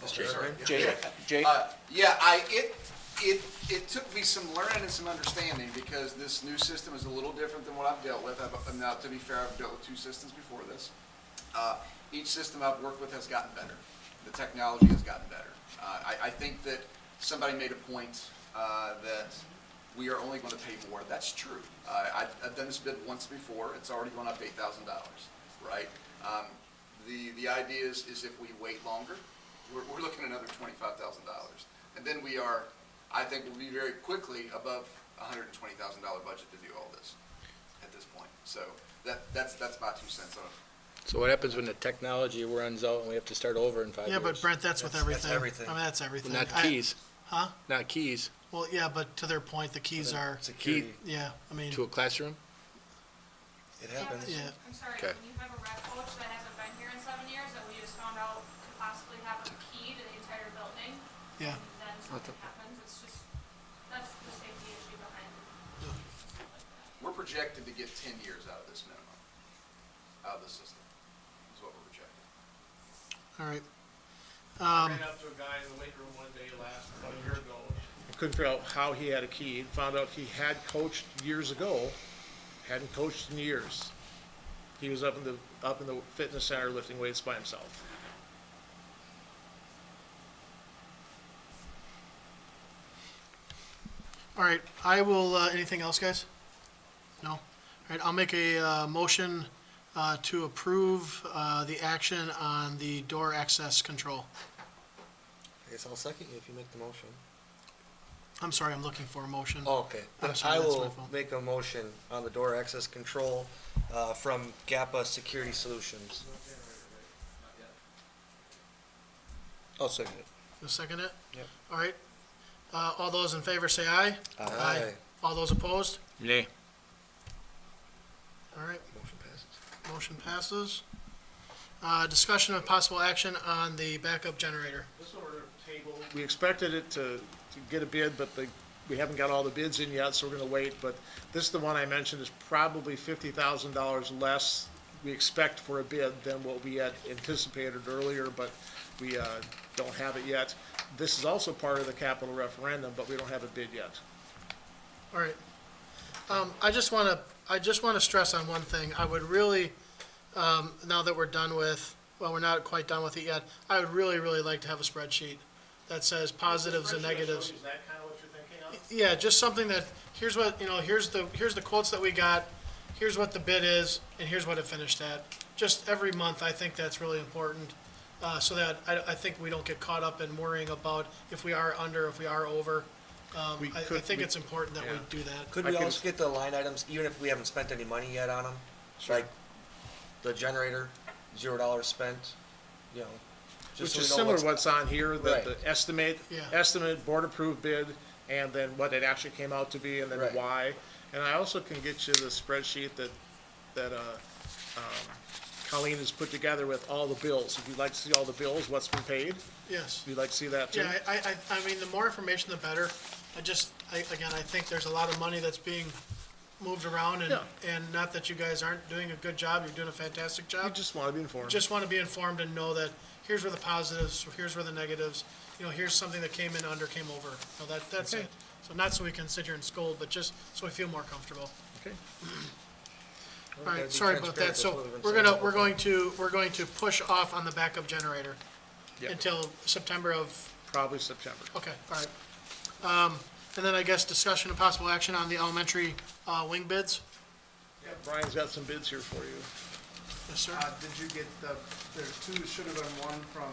Speaker 11: Sorry.
Speaker 6: Jake?
Speaker 11: Yeah, it took me some learning and some understanding because this new system is a little different than what I've dealt with. Now, to be fair, I've dealt with 2 systems before this. Each system I've worked with has gotten better. The technology has gotten better. I think that somebody made a point that we are only going to pay more. That's true. I've done this bid once before. It's already gone up $8,000, right? The idea is if we wait longer, we're looking at another $25,000. And then we are, I think we'll be very quickly above $120,000 budget to do all this at this point. So that's my 2 cents on it.
Speaker 2: So what happens when the technology runs out and we have to start over in 5 years?
Speaker 1: Yeah, but Brent, that's with
Speaker 7: That's
Speaker 1: everything.
Speaker 7: everything.
Speaker 1: I mean, that's everything.
Speaker 2: Not
Speaker 1: I-
Speaker 2: keys,
Speaker 1: Huh?
Speaker 2: not keys
Speaker 1: Well, yeah, but to their point, the keys are,
Speaker 7: Security,
Speaker 1: yeah, I mean,
Speaker 2: to a classroom?
Speaker 7: it happens.
Speaker 1: yeah,
Speaker 10: I'm sorry,
Speaker 2: Okay.
Speaker 10: when you have a rec coach that hasn't been here in 7 years, that we just found out could possibly have a key to the entire building,
Speaker 1: yeah.
Speaker 10: and then something happens, it's just, that's the safety issue behind it.
Speaker 11: We're projected to get 10 years out of this minimum, out of the system, is what we're projecting.
Speaker 1: All right.
Speaker 5: I ran up to a guy in the weight room one day about a year ago. I couldn't figure out how he had a key. Found out he had coached years ago, hadn't coached in years. He was up in the fitness center lifting weights by himself.
Speaker 1: All right, I will, anything else, guys? No? All right, I'll make a motion to approve the action on the door access control.
Speaker 7: I guess I'll second you if you make the motion.
Speaker 1: I'm sorry, I'm looking for a motion.
Speaker 7: Oh, okay.
Speaker 1: I'm
Speaker 7: Then
Speaker 1: sorry,
Speaker 7: I
Speaker 1: that's my
Speaker 7: will
Speaker 1: fault.
Speaker 7: make a motion on the door access control from GAPA Security Solutions.
Speaker 6: I'll second it.
Speaker 1: You'll second it?
Speaker 6: Yep.
Speaker 1: All right. All those in favor say aye.
Speaker 7: Aye.
Speaker 1: All those opposed?
Speaker 2: Nay.
Speaker 7: Uh,
Speaker 1: All right,
Speaker 7: Motion passes.
Speaker 1: motion passes. Discussion of possible action on the backup generator.
Speaker 5: This one we're gonna table. We expected it to get a bid, but we haven't got all the bids in yet, so we're gonna wait. But this is the one I mentioned is probably $50,000 less we expect for a bid than what we had anticipated earlier, but We don't have it yet. This is also part of the capital referendum, but we don't have a bid yet.
Speaker 1: All right. I just want to stress on one thing. I would really, now that we're done with, well, we're not quite done with it yet, I would really, really like to have a spreadsheet that says positives and negatives.
Speaker 5: Is that kind of what you're thinking of?
Speaker 1: Yeah, just something that, here's what, here's the quotes that we got, here's what the bid is, and here's what it finished at. Just every month, I think that's really important, so that I think we don't get caught up in worrying about if we are under, if we are over.
Speaker 5: We
Speaker 1: I
Speaker 5: could-
Speaker 1: think
Speaker 5: we-
Speaker 1: it's important that we
Speaker 5: yeah.
Speaker 1: do that.
Speaker 7: Could
Speaker 5: I
Speaker 7: we
Speaker 5: could-
Speaker 7: also get the line items, even if we haven't spent any money yet on them? Like the generator, $0 spent, you know? just
Speaker 5: Which
Speaker 7: so
Speaker 5: is
Speaker 7: we know
Speaker 5: similar to what's on here,
Speaker 7: Right.
Speaker 5: the
Speaker 1: Yeah.
Speaker 5: estimate, board-approved bid, and then what it actually came out to be, and then
Speaker 7: Right.
Speaker 5: why. And I also can get you the spreadsheet that Colleen has put together with all the bills. If you'd like to see all the bills, what's been paid,
Speaker 1: Yes.
Speaker 5: you'd like to see that too?
Speaker 1: Yeah, I mean, the more information, the better. Again, I think there's a lot of money that's being moved around,
Speaker 5: Yeah.
Speaker 1: and not that you guys aren't doing a good job, you're doing a fantastic
Speaker 5: You
Speaker 1: job.
Speaker 5: just want to be informed.
Speaker 1: Just want to be informed and know that here's where the positives, here's where the negatives, here's something that came in under, came over. That's
Speaker 5: Okay.
Speaker 1: it. So not so we can sit here and scold, but just so we feel more comfortable.
Speaker 5: Okay.
Speaker 1: All
Speaker 7: gotta
Speaker 1: right,
Speaker 7: be
Speaker 1: sorry about that.
Speaker 7: transparent,
Speaker 1: So
Speaker 7: that's what we've been
Speaker 1: we're
Speaker 7: saying
Speaker 1: gonna,
Speaker 7: the
Speaker 1: we're
Speaker 7: whole
Speaker 1: going to push off on the backup generator
Speaker 5: Yep.
Speaker 1: until September of,
Speaker 5: Probably September.
Speaker 1: okay, all right. And then I guess discussion and possible action on the elementary, wing bids.
Speaker 5: Brian's got some bids here for you.
Speaker 1: Yes, sir.
Speaker 8: Did you get there's two, should have been one from,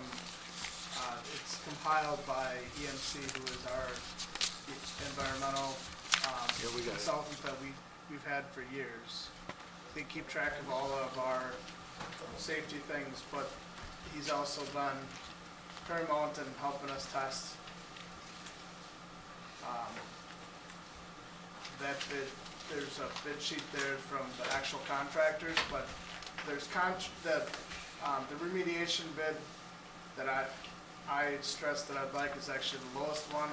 Speaker 8: it's compiled by EMC, who is our environmental,
Speaker 7: we got it.
Speaker 8: consultant that we've had for years. They keep track of all of our safety things, but he's also done Paramount and helping us test. That bid, there's a bid sheet there from the actual contractors, but there's the remediation bid that I stressed that I'd like is actually the lowest one.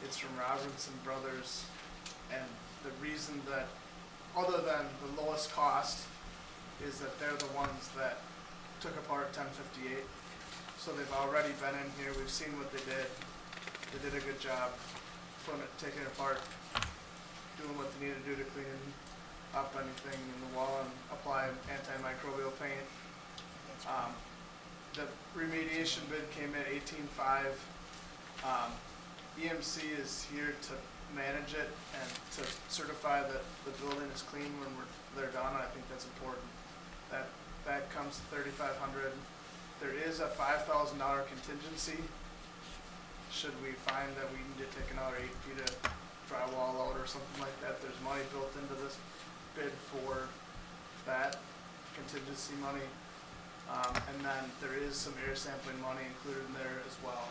Speaker 8: It's from Robinson Brothers, and the reason that, other than the lowest cost, is that they're the ones that took apart 1058. So they've already been in here, we've seen what they did. They did a good job taking it apart, doing what they need to do to clean up anything in the wall and apply antimicrobial paint. The remediation bid came in 18.5. EMC is here to manage it and to certify that the building is clean when they're done. I think that's important. That comes to 3,500. There is a $5,000 contingency. Should we find that we need to take another 8 feet of drywall out or something like that, there's money built into this bid for that contingency money. And then there is some air sampling money included in there as well.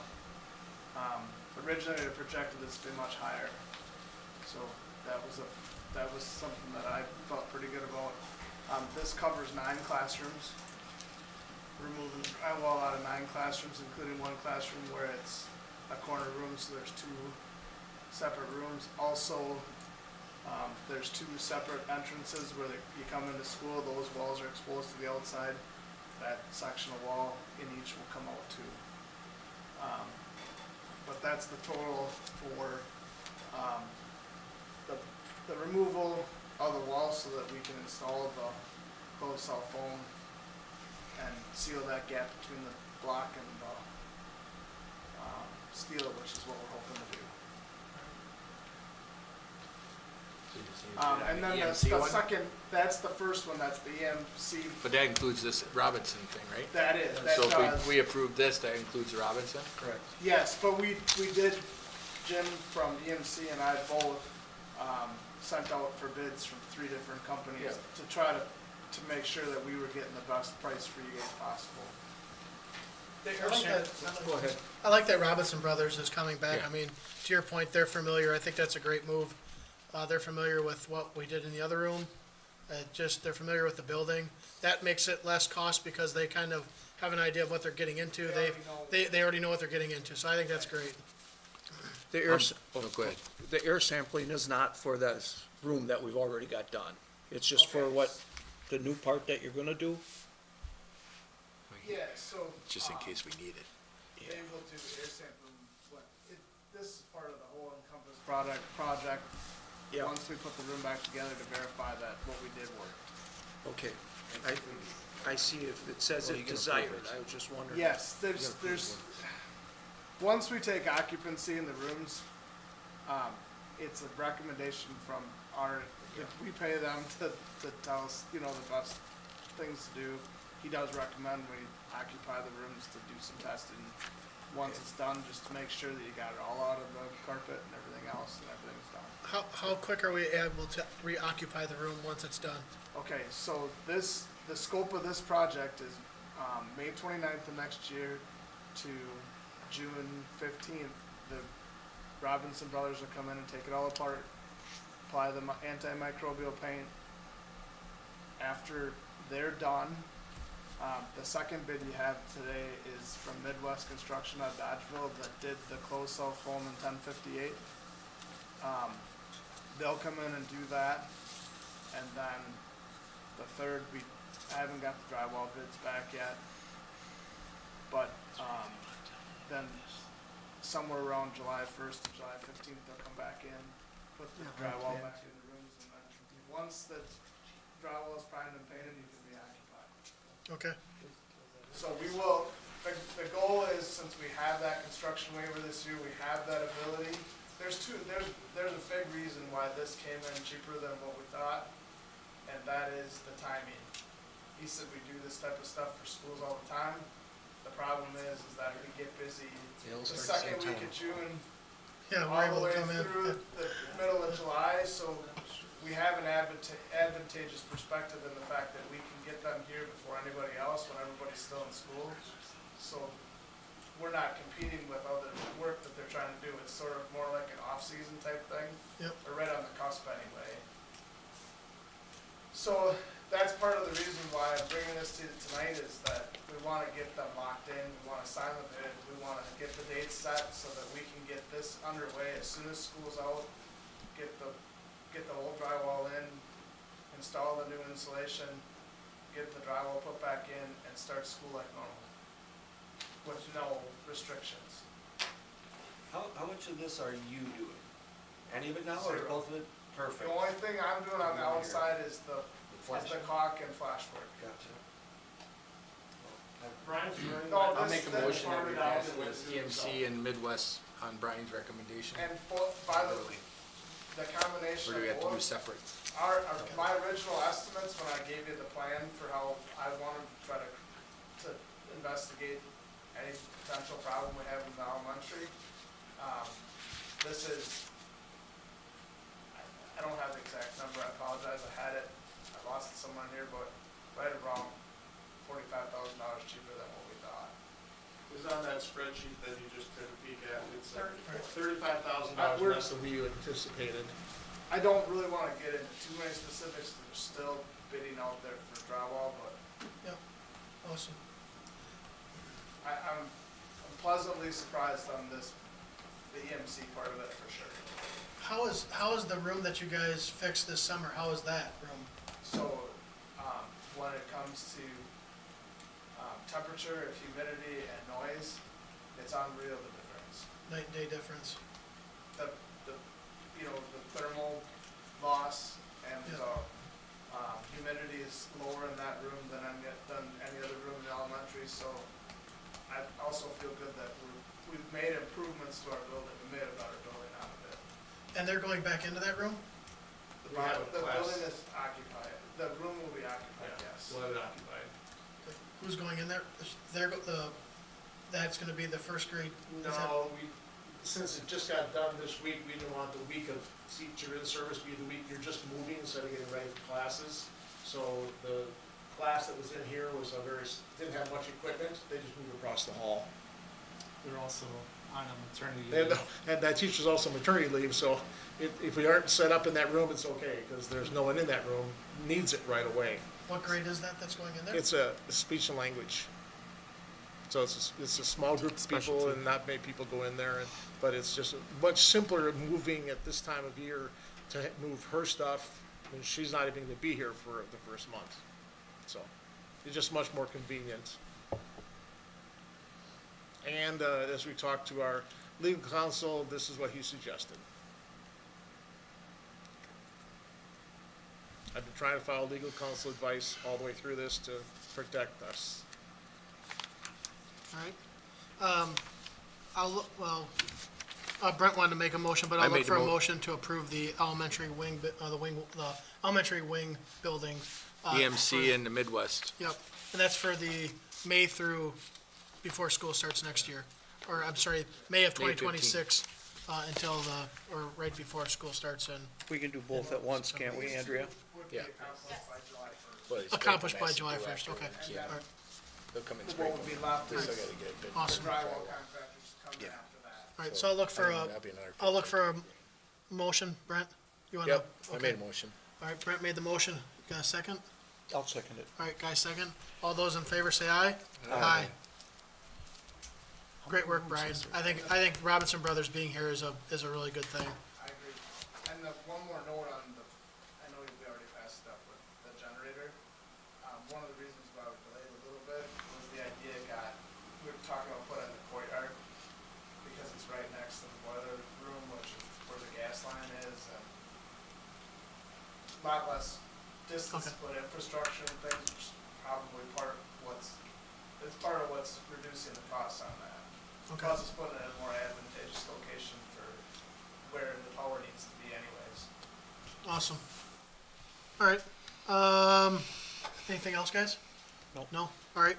Speaker 8: Originally, I projected this to be much higher, so that was something that I felt pretty good about. This covers 9 classrooms, removing drywall out of 9 classrooms, including one classroom where it's a corner room, so there's 2 separate rooms. Also, there's 2 separate entrances where you come into school, those walls are exposed to the outside. That section of wall in each will come out too. But that's the total for the removal of the wall so that we can install the closed cell foam and seal that gap between the block and the steel, which is what we're hoping to do. And then the second, that's the first one, that's the EMC,
Speaker 2: But that includes this Robinson thing, right?
Speaker 8: that
Speaker 2: So
Speaker 8: does.
Speaker 2: if we approve this, that includes Robinson?
Speaker 7: Correct.
Speaker 8: Yes, but we did, Jim from EMC and I both, sent out for bids from 3 different companies to try to make sure that we were getting the best price for you guys possible.
Speaker 5: Go ahead.
Speaker 1: I like that Robinson Brothers is coming back.
Speaker 2: Yeah.
Speaker 1: I mean, to your point, they're familiar. I think that's a great move. They're familiar with what we did in the other room. They're familiar with the building. That makes it less cost because they kind of have an idea of what they're getting into. They already know what they're getting into, so I think that's great.
Speaker 6: The air,
Speaker 2: Go ahead.
Speaker 6: the air sampling is not for this room that we've already got done. It's just for what, the new part that you're gonna do?
Speaker 8: Yeah, so.
Speaker 2: Just in case we need it.
Speaker 8: able to air sample them, but this is part of the whole Encompass project.
Speaker 6: Yeah.
Speaker 8: Once we put the room back together to verify that what we did worked.
Speaker 6: Okay, I see if it says
Speaker 7: Well, you
Speaker 6: if
Speaker 7: can
Speaker 6: desired,
Speaker 7: approve it.
Speaker 6: I was just wondering.
Speaker 8: Yes, there's, once we take occupancy in the rooms, it's a recommendation from our, we pay them to tell us, the best things to do. He does recommend we occupy the rooms to do some testing. Once it's done, just to make sure that you got it all out of the carpet and everything else, and everything's done.
Speaker 1: How quick are we able to reoccupy the room once it's done?
Speaker 8: Okay, so the scope of this project is, May 29th of next year to June 15th. The Robinson Brothers will come in and take it all apart, apply the antimicrobial paint. After they're done, the second bid you have today is from Midwest Construction out of Dodgeville that did the closed cell foam in 1058. They'll come in and do that, and then the third, I haven't got the drywall bids back yet. But, then somewhere around July 1st to July 15th, they'll come back in, put the drywall back in the rooms, and then once the drywall is primed and painted, you can reoccupy.
Speaker 1: Okay,
Speaker 8: So we will, the goal is, since we have that construction waiver this year, we have that ability. There's a big reason why this came in cheaper than what we thought, and that is the timing. He said we do this type of stuff for schools all the time. The problem is that we get busy
Speaker 7: They all
Speaker 8: the
Speaker 7: start at the
Speaker 8: second
Speaker 7: same
Speaker 8: week
Speaker 7: time.
Speaker 8: of June,
Speaker 1: yeah, we're
Speaker 8: all
Speaker 1: able
Speaker 8: the way
Speaker 1: to come in.
Speaker 8: through the middle of July, so we have an advantageous perspective in the fact that we can get them here before anybody else when everybody's still in school. So we're not competing with other work that they're trying to do. It's sort of more like an off-season type thing.
Speaker 1: Yep.
Speaker 8: We're right on the cusp anyway. So that's part of the reason why I'm bringing this to you tonight is that we want to get them locked in. We want to sign the bid. We want to get the dates set so that we can get this underway as soon as school's out. Get the old drywall in, install the new insulation, get the drywall put back in, and start school like normal with no restrictions.
Speaker 7: How much of this are you doing? Any of it now, or is
Speaker 8: Zero.
Speaker 7: both of it? Perfect.
Speaker 8: The only thing I'm doing on the outside is the
Speaker 7: flash.
Speaker 8: caulk and flash work.
Speaker 7: Gotcha.
Speaker 5: Brian's
Speaker 8: No,
Speaker 2: I'll
Speaker 8: this-
Speaker 2: make a
Speaker 8: this
Speaker 2: motion that we
Speaker 8: farmed out
Speaker 2: pass
Speaker 8: to
Speaker 2: with
Speaker 8: it.
Speaker 2: EMC and Midwest on Brian's recommendation.
Speaker 8: And by the combination
Speaker 2: Or do we have
Speaker 8: of
Speaker 2: to do
Speaker 8: both,
Speaker 2: separate?
Speaker 8: my original estimates when I gave you the plan for how I wanted to try to investigate any potential problem we have in the elementary, this is, I don't have the exact number, I apologize, I had it, I lost it somewhere in here, but right around $45,000 cheaper than what we thought.
Speaker 5: It was on that spreadsheet that you just took a peek at. It's $35,000
Speaker 8: We're-
Speaker 5: less than we anticipated.
Speaker 8: I don't really wanna get into too many specifics, there's still bidding out there for drywall, but
Speaker 1: Yep, awesome.
Speaker 8: I'm pleasantly surprised on this, the EMC part of it for sure.
Speaker 1: How is the room that you guys fixed this summer, how is that room?
Speaker 8: So, when it comes to, temperature, humidity, and noise, it's unreal the difference.
Speaker 1: Night and day difference?
Speaker 8: The thermal loss and
Speaker 1: Yeah.
Speaker 8: the humidity is lower in that room than any other room in the elementary, so I also feel good that we've made improvements to our building, we made a better building out of it.
Speaker 1: And they're going back into that room?
Speaker 5: We have a
Speaker 8: The
Speaker 5: class.
Speaker 8: building is occupied, the room will be occupied, yes.
Speaker 5: We'll have it occupied.
Speaker 1: Who's going in there? That's gonna be the first grade? is that-
Speaker 5: No, since it just got done this week, we didn't want the week of teacher in service be the week you're just moving instead of getting ready for classes. So the class that was in here was didn't have much equipment, they just moved across the hall.
Speaker 8: They're also on a maternity
Speaker 5: And that teacher's also maternity leave, so if we aren't set up in that room, it's okay, because there's no one in that room, needs it right away.
Speaker 1: What grade is that that's going in there?
Speaker 5: It's a speech and language. So it's a small group of people and not many people go in there, but it's just much simpler moving at this time of year to move her stuff when she's not even gonna be here for the first month. So it's just much more convenient. And as we talked to our legal counsel, this is what he suggested. I've been trying to follow legal counsel advice all the way through this to protect us.
Speaker 1: All right. Brent wanted to make a motion, but
Speaker 2: I
Speaker 1: I'll look
Speaker 2: made the
Speaker 1: for a
Speaker 2: mo-
Speaker 1: motion to approve the elementary wing, the elementary wing building.
Speaker 2: EMC in the Midwest.
Speaker 1: Yep, and that's for the May through, before school starts next year. Or, I'm sorry, May of
Speaker 2: May
Speaker 1: 2026, until or right before school starts in.
Speaker 6: We can do both at once, can't we, Andrea?
Speaker 2: Yeah.
Speaker 1: Accomplished by July 1st, okay.
Speaker 2: Yeah.
Speaker 1: All right.
Speaker 2: They'll come in
Speaker 8: What
Speaker 2: spring.
Speaker 8: would be left
Speaker 2: They
Speaker 8: is
Speaker 2: still gotta get it.
Speaker 8: the
Speaker 1: Awesome.
Speaker 8: drywall contractors coming
Speaker 2: Yeah.
Speaker 8: after that.
Speaker 1: All right, so I'll look for
Speaker 2: That'll be another
Speaker 1: I'll look for a motion, Brent? You wanna?
Speaker 2: Yep, I
Speaker 1: okay.
Speaker 2: made a motion.
Speaker 1: All right, Brent made the motion. Got a second?
Speaker 6: I'll second it.
Speaker 1: All right, guys, second. All those in favor say aye. Aye. Great work, Brian. I think Robinson Brothers being here is a really good thing.
Speaker 8: I agree. And one more note on I know we already passed it up with the generator. One of the reasons why we delayed a little bit was the idea we were talking about putting it in the courtyard because it's right next to the boiler room, which is where the gas line is, and a lot less distance,
Speaker 1: Okay.
Speaker 8: but infrastructure and things, which is probably part of what's reducing the cost on that.
Speaker 1: Okay.
Speaker 8: Plus, it's putting it in a more advantageous location for where the power needs to be anyways.
Speaker 1: Awesome. All right. Anything else, guys?
Speaker 6: Nope.
Speaker 1: No? All right.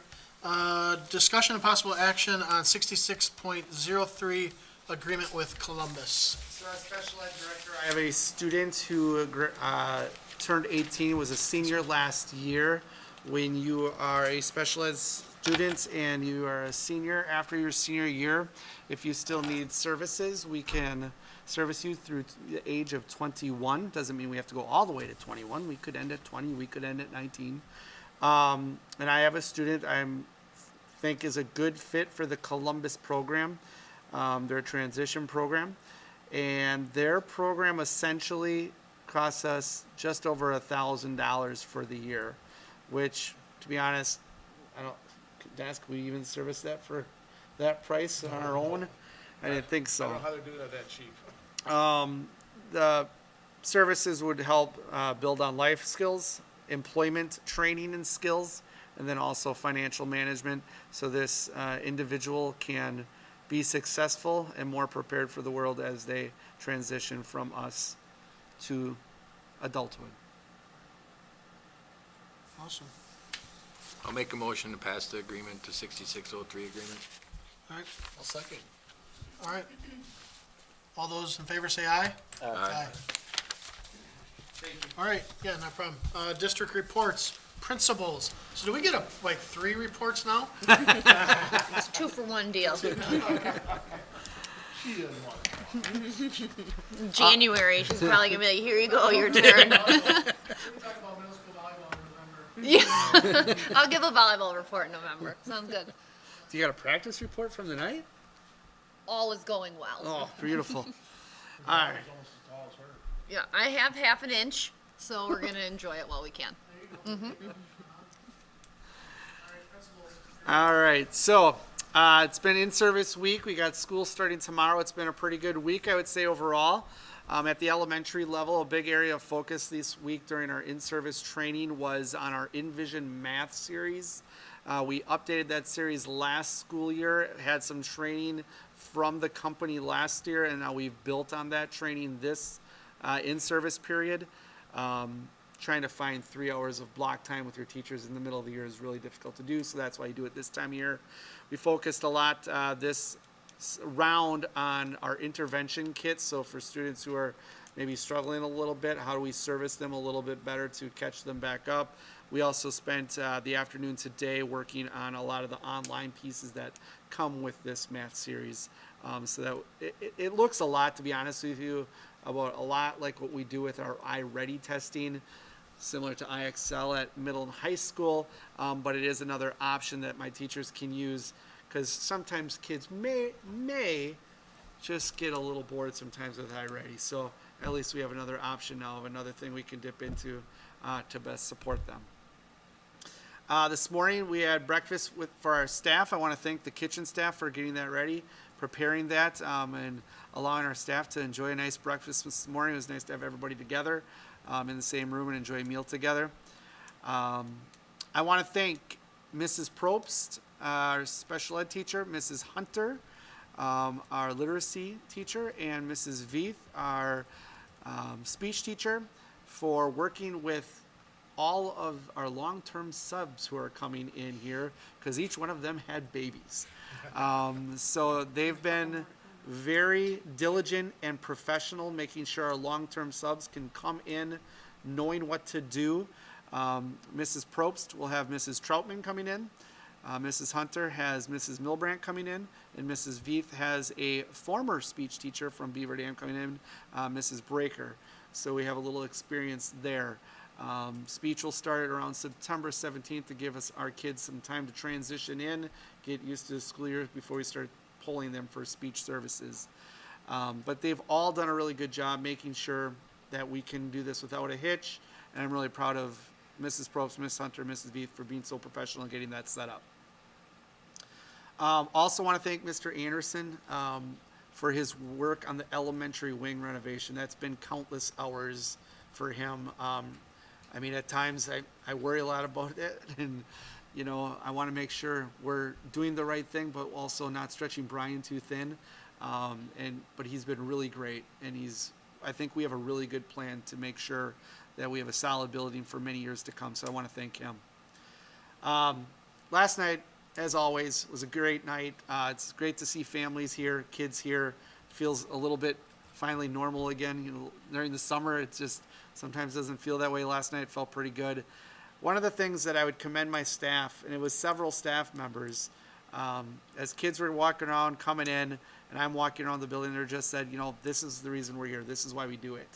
Speaker 1: Discussion and possible action on 66.03 agreement with Columbus.
Speaker 12: So as special ed director, I have a student who turned 18, was a senior last year. When you are a special ed student and you are a senior after your senior year, if you still need services, we can service you through the age of 21. Doesn't mean we have to go all the way to 21. We could end at 20, we could end at 19. And I have a student think is a good fit for the Columbus program. Their transition program. And their program essentially costs us just over $1,000 for the year, which, to be honest, Dennis, could we even service that for that price on our own? I didn't think
Speaker 5: I
Speaker 12: so.
Speaker 5: don't know how they're doing it that cheap.
Speaker 12: The services would help build on life skills, employment training and skills, and then also financial management, so this individual can be successful and more prepared for the world as they transition from us to adulthood.
Speaker 1: Awesome.
Speaker 2: I'll make a motion to pass the agreement, to 6603 agreement.
Speaker 1: All right.
Speaker 2: I'll second.
Speaker 1: All right. All those in favor say aye.
Speaker 2: Aye.
Speaker 1: All right, yeah, no problem. District reports, principals. So do we get like 3 reports now?
Speaker 13: It's 2-for-1 deal.
Speaker 5: She doesn't want it.
Speaker 13: January, she's probably gonna be like, here you go, your turn.
Speaker 1: We talk about middle school volleyball in November.
Speaker 13: Yeah. I'll give a volleyball report in November. Sounds good.
Speaker 12: Do you got a practice report from the night?
Speaker 13: All is going well.
Speaker 12: Oh, beautiful. All right.
Speaker 5: It's almost as tall as her.
Speaker 13: Yeah, I have half an inch, so we're gonna enjoy it while we can.
Speaker 12: All right, so it's been in-service week. We got school starting tomorrow. It's been a pretty good week, I would say, overall. At the elementary level, a big area of focus this week during our in-service training was on our Envision Math series. We updated that series last school year, had some training from the company last year, and now we've built on that training this in-service period. Trying to find 3 hours of block time with your teachers in the middle of the year is really difficult to do, so that's why you do it this time of year. We focused a lot this round on our intervention kits, so for students who are maybe struggling a little bit, how do we service them a little bit better to catch them back up? We also spent the afternoon today working on a lot of the online pieces that come with this math series. So that it looks a lot, to be honest with you, about a lot like what we do with our iReady testing, similar to IXL at middle and high school, but it is another option that my teachers can use, because sometimes kids may just get a little bored sometimes with iReady. So at least we have another option now of another thing we can dip into to best support them. This morning, we had breakfast for our staff. I want to thank the kitchen staff for getting that ready, preparing that, and allowing our staff to enjoy a nice breakfast this morning. It was nice to have everybody together in the same room and enjoy a meal together. I want to thank Mrs. Probst, our special ed teacher, Mrs. Hunter, our literacy teacher, and Mrs. Veith, our speech teacher, for working with all of our long-term subs who are coming in here, because each one of them had babies. So they've been very diligent and professional, making sure our long-term subs can come in knowing what to do. Mrs. Probst will have Mrs. Troutman coming in. Mrs. Hunter has Mrs. Milbrandt coming in, and Mrs. Veith has a former speech teacher from Beaver Dam coming in, Mrs. Breaker. So we have a little experience there. Speech will start around September 17th to give our kids some time to transition in, get used to the school year before we start pulling them for speech services. But they've all done a really good job making sure that we can do this without a hitch, and I'm really proud of Mrs. Probst, Ms. Hunter, Mrs. Veith for being so professional and getting that set up. Also want to thank Mr. Anderson for his work on the elementary wing renovation. That's been countless hours for him. I mean, at times I worry a lot about it, and you know, I want to make sure we're doing the right thing, but also not stretching Brian too thin. But he's been really great, and I think we have a really good plan to make sure that we have a solid building for many years to come. So I want to thank him. Last night, as always, was a great night. It's great to see families here, kids here. It feels a little bit finally normal again. You know, during the summer, it just sometimes doesn't feel that way. Last night it felt pretty good. One of the things that I would commend my staff, and it was several staff members, as kids were walking around, coming in, and I'm walking around the building, they just said, you know, this is the reason we're here. This is why we do it.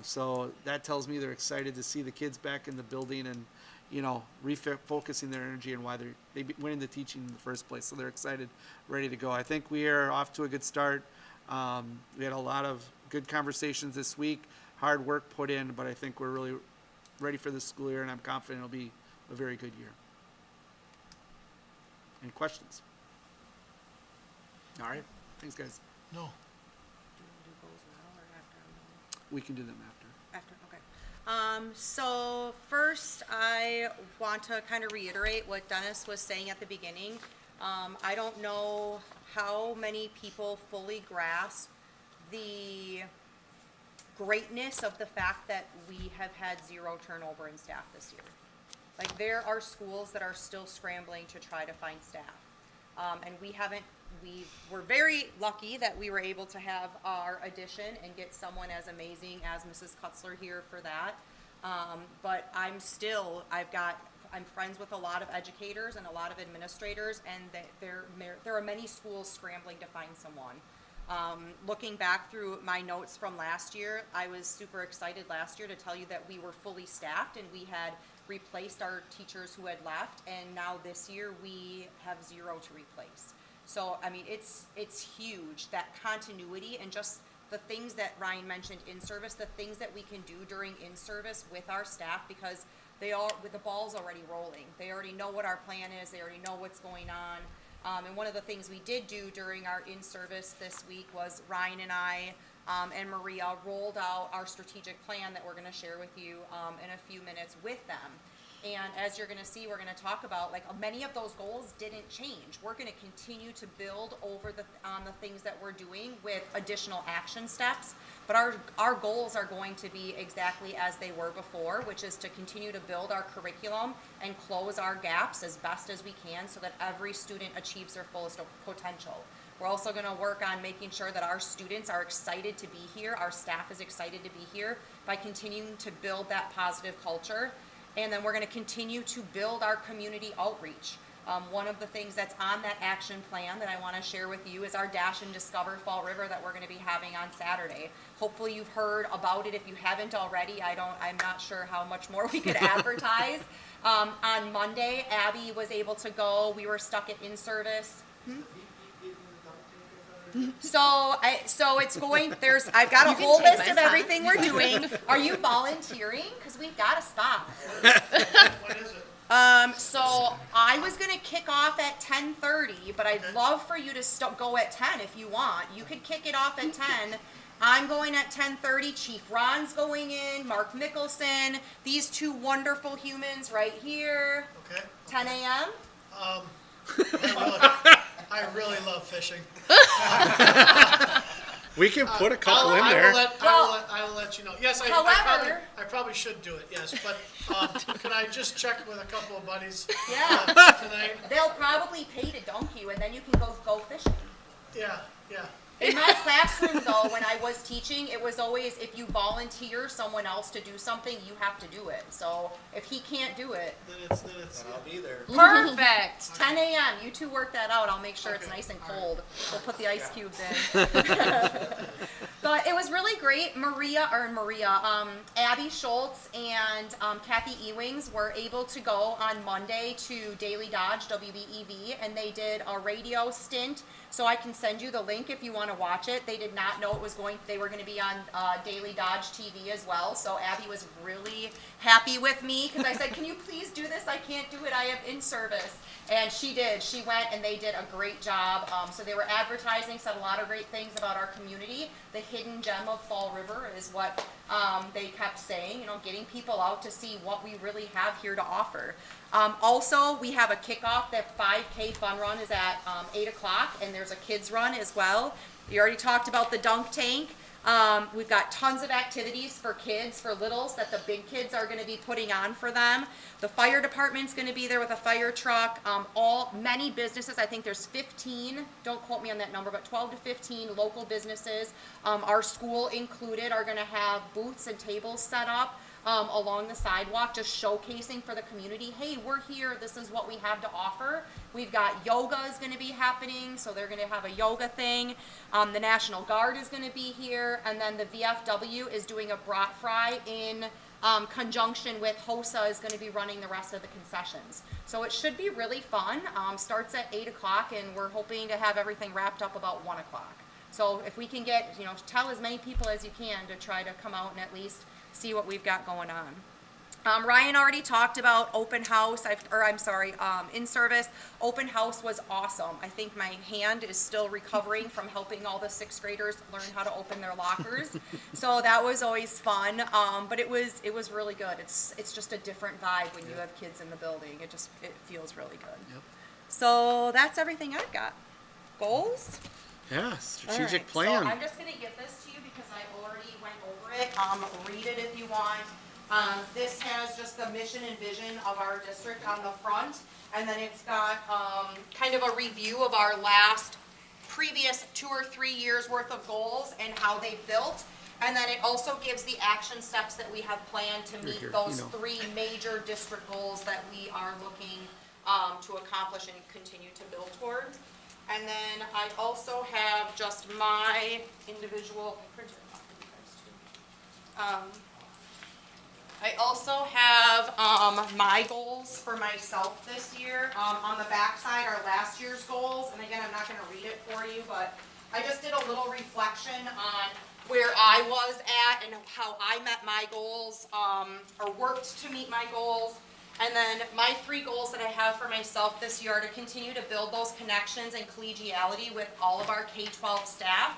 Speaker 12: So that tells me they're excited to see the kids back in the building and, you know, refocusing their energy and why they went into teaching in the first place. So they're excited, ready to go. I think we are off to a good start. We had a lot of good conversations this week, hard work put in, but I think we're really ready for this school year, and I'm confident it'll be a very good year. Any questions? All right, thanks, guys.
Speaker 1: No.
Speaker 12: We can do them after.
Speaker 3: After, okay. So first, I want to kind of reiterate what Dennis was saying at the beginning. I don't know how many people fully grasp the greatness of the fact that we have had 0 turnover in staff this year. Like, there are schools that are still scrambling to try to find staff. And we're very lucky that we were able to have our addition and get someone as amazing as Mrs. Kutzler here for that. But I'm friends with a lot of educators and a lot of administrators, and there are many schools scrambling to find someone. Looking back through my notes from last year, I was super excited last year to tell you that we were fully staffed and we had replaced our teachers who had left, and now this year we have 0 to replace. So, I mean, it's huge, that continuity and just the things that Ryan mentioned in service, the things that we can do during in-service with our staff, because the ball's already rolling. They already know what our plan is, they already know what's going on. And one of the things we did do during our in-service this week was Ryan and I and Maria rolled out our strategic plan that we're gonna share with you in a few minutes with them. And as you're gonna see, we're gonna talk about, like, many of those goals didn't change. We're gonna continue to build over on the things that we're doing with additional action steps. But our goals are going to be exactly as they were before, which is to continue to build our curriculum and close our gaps as best as we can so that every student achieves their fullest potential. We're also gonna work on making sure that our students are excited to be here, our staff is excited to be here, by continuing to build that positive culture. And then we're gonna continue to build our community outreach. One of the things that's on that action plan that I wanna share with you is our Dash and Discover Fall River that we're gonna be having on Saturday. Hopefully you've heard about it. If you haven't already, I'm not sure how much more we could advertise. On Monday, Abby was able to go. We were stuck at in-service. So it's going, I've got a whole list of everything we're doing. Are you volunteering? Because we've got to stop. off at 10:30, but I'd love for you to go at 10 if you want. You could kick it off at 10. I'm going at 10:30. Chief Ron's going in. Mark Mickelson. These two wonderful humans right here.
Speaker 1: Okay?
Speaker 3: 10 a.m.
Speaker 1: I really love fishing.
Speaker 12: We can put a couple
Speaker 1: I
Speaker 12: in
Speaker 1: will
Speaker 12: there.
Speaker 1: I will let you know. Yes,
Speaker 3: However-
Speaker 1: I probably should do it, yes, but, can I just check with a couple of buddies?
Speaker 3: Yeah.
Speaker 1: Tonight?
Speaker 3: They'll probably pay to dunk you, and then you can go fishing.
Speaker 1: Yeah, yeah.
Speaker 3: In my classroom, though, when I was teaching, it was always if you volunteer someone else to do something, you have to do it. So if he can't do it,
Speaker 1: Then it's,
Speaker 7: I'll be there.
Speaker 3: perfect. 10 a.m. You two work that out. I'll make sure it's
Speaker 1: Okay.
Speaker 3: nice and cold. We'll put the ice cubes in. But it was really great. Abby Schultz and Kathy Ewings were able to go on Monday to Daily Dodge, WBEV, and they did a radio stint. So I can send you the link if you want to watch it. They did not know they were going to be on Daily Dodge TV as well. So Abby was really happy with me because I said, can you please do this? I can't do it. I have in-service. And she did. She went and they did a great job. So they were advertising, said a lot of great things about our community. The hidden gem of Fall River is what they kept saying, getting people out to see what we really have here to offer. Also, we have a kickoff. That 5K fun run is at 8 o'clock, and there's a kids run as well. You already talked about the dunk tank. We've got tons of activities for kids, for littles, that the big kids are going to be putting on for them. The fire department's going to be there with a fire truck. Many businesses, I think there's 15, don't quote me on that number, but 12 to 15 local businesses, our school included, are going to have booths and tables set up along the sidewalk, just showcasing for the community, hey, we're here, this is what we have to offer. We've got yoga is going to be happening, so they're going to have a yoga thing. The National Guard is going to be here, and then the VFW is doing a brat fry in conjunction with HOSA is going to be running the rest of the concessions. So it should be really fun. Starts at 8 o'clock, and we're hoping to have everything wrapped up about 1 o'clock. So if we can get, tell as many people as you can to try to come out and at least see what we've got going on. Ryan already talked about open house, in service. Open house was awesome. I think my hand is still recovering from helping all the sixth graders learn how to open their lockers. So that was always fun, but it was really good. It's just a different vibe when you have kids in the building. It feels really good.
Speaker 12: Yep.
Speaker 3: So that's everything I've got. Goals?
Speaker 12: Yeah, strategic
Speaker 3: All right,
Speaker 12: plan.
Speaker 3: So I'm just gonna give this to you because I already went over it. Read it if you want. This has just the mission and vision of our district on the front, and then it's got kind of a review of our previous 2 or 3 years worth of goals and how they built. And then it also gives the action steps that we have planned to meet those 3 major district goals that we are looking to accomplish and continue to build toward. And then I also have just my individual, I printed it off for you guys too. I also have my goals for myself this year. On the back side are last year's goals, and again, I'm not going to read it for you, but I just did a little reflection on where I was at and how I met my goals, or worked to meet my goals. And then my 3 goals that I have for myself this year are to continue to build those connections and collegiality with all of our K-12 staff.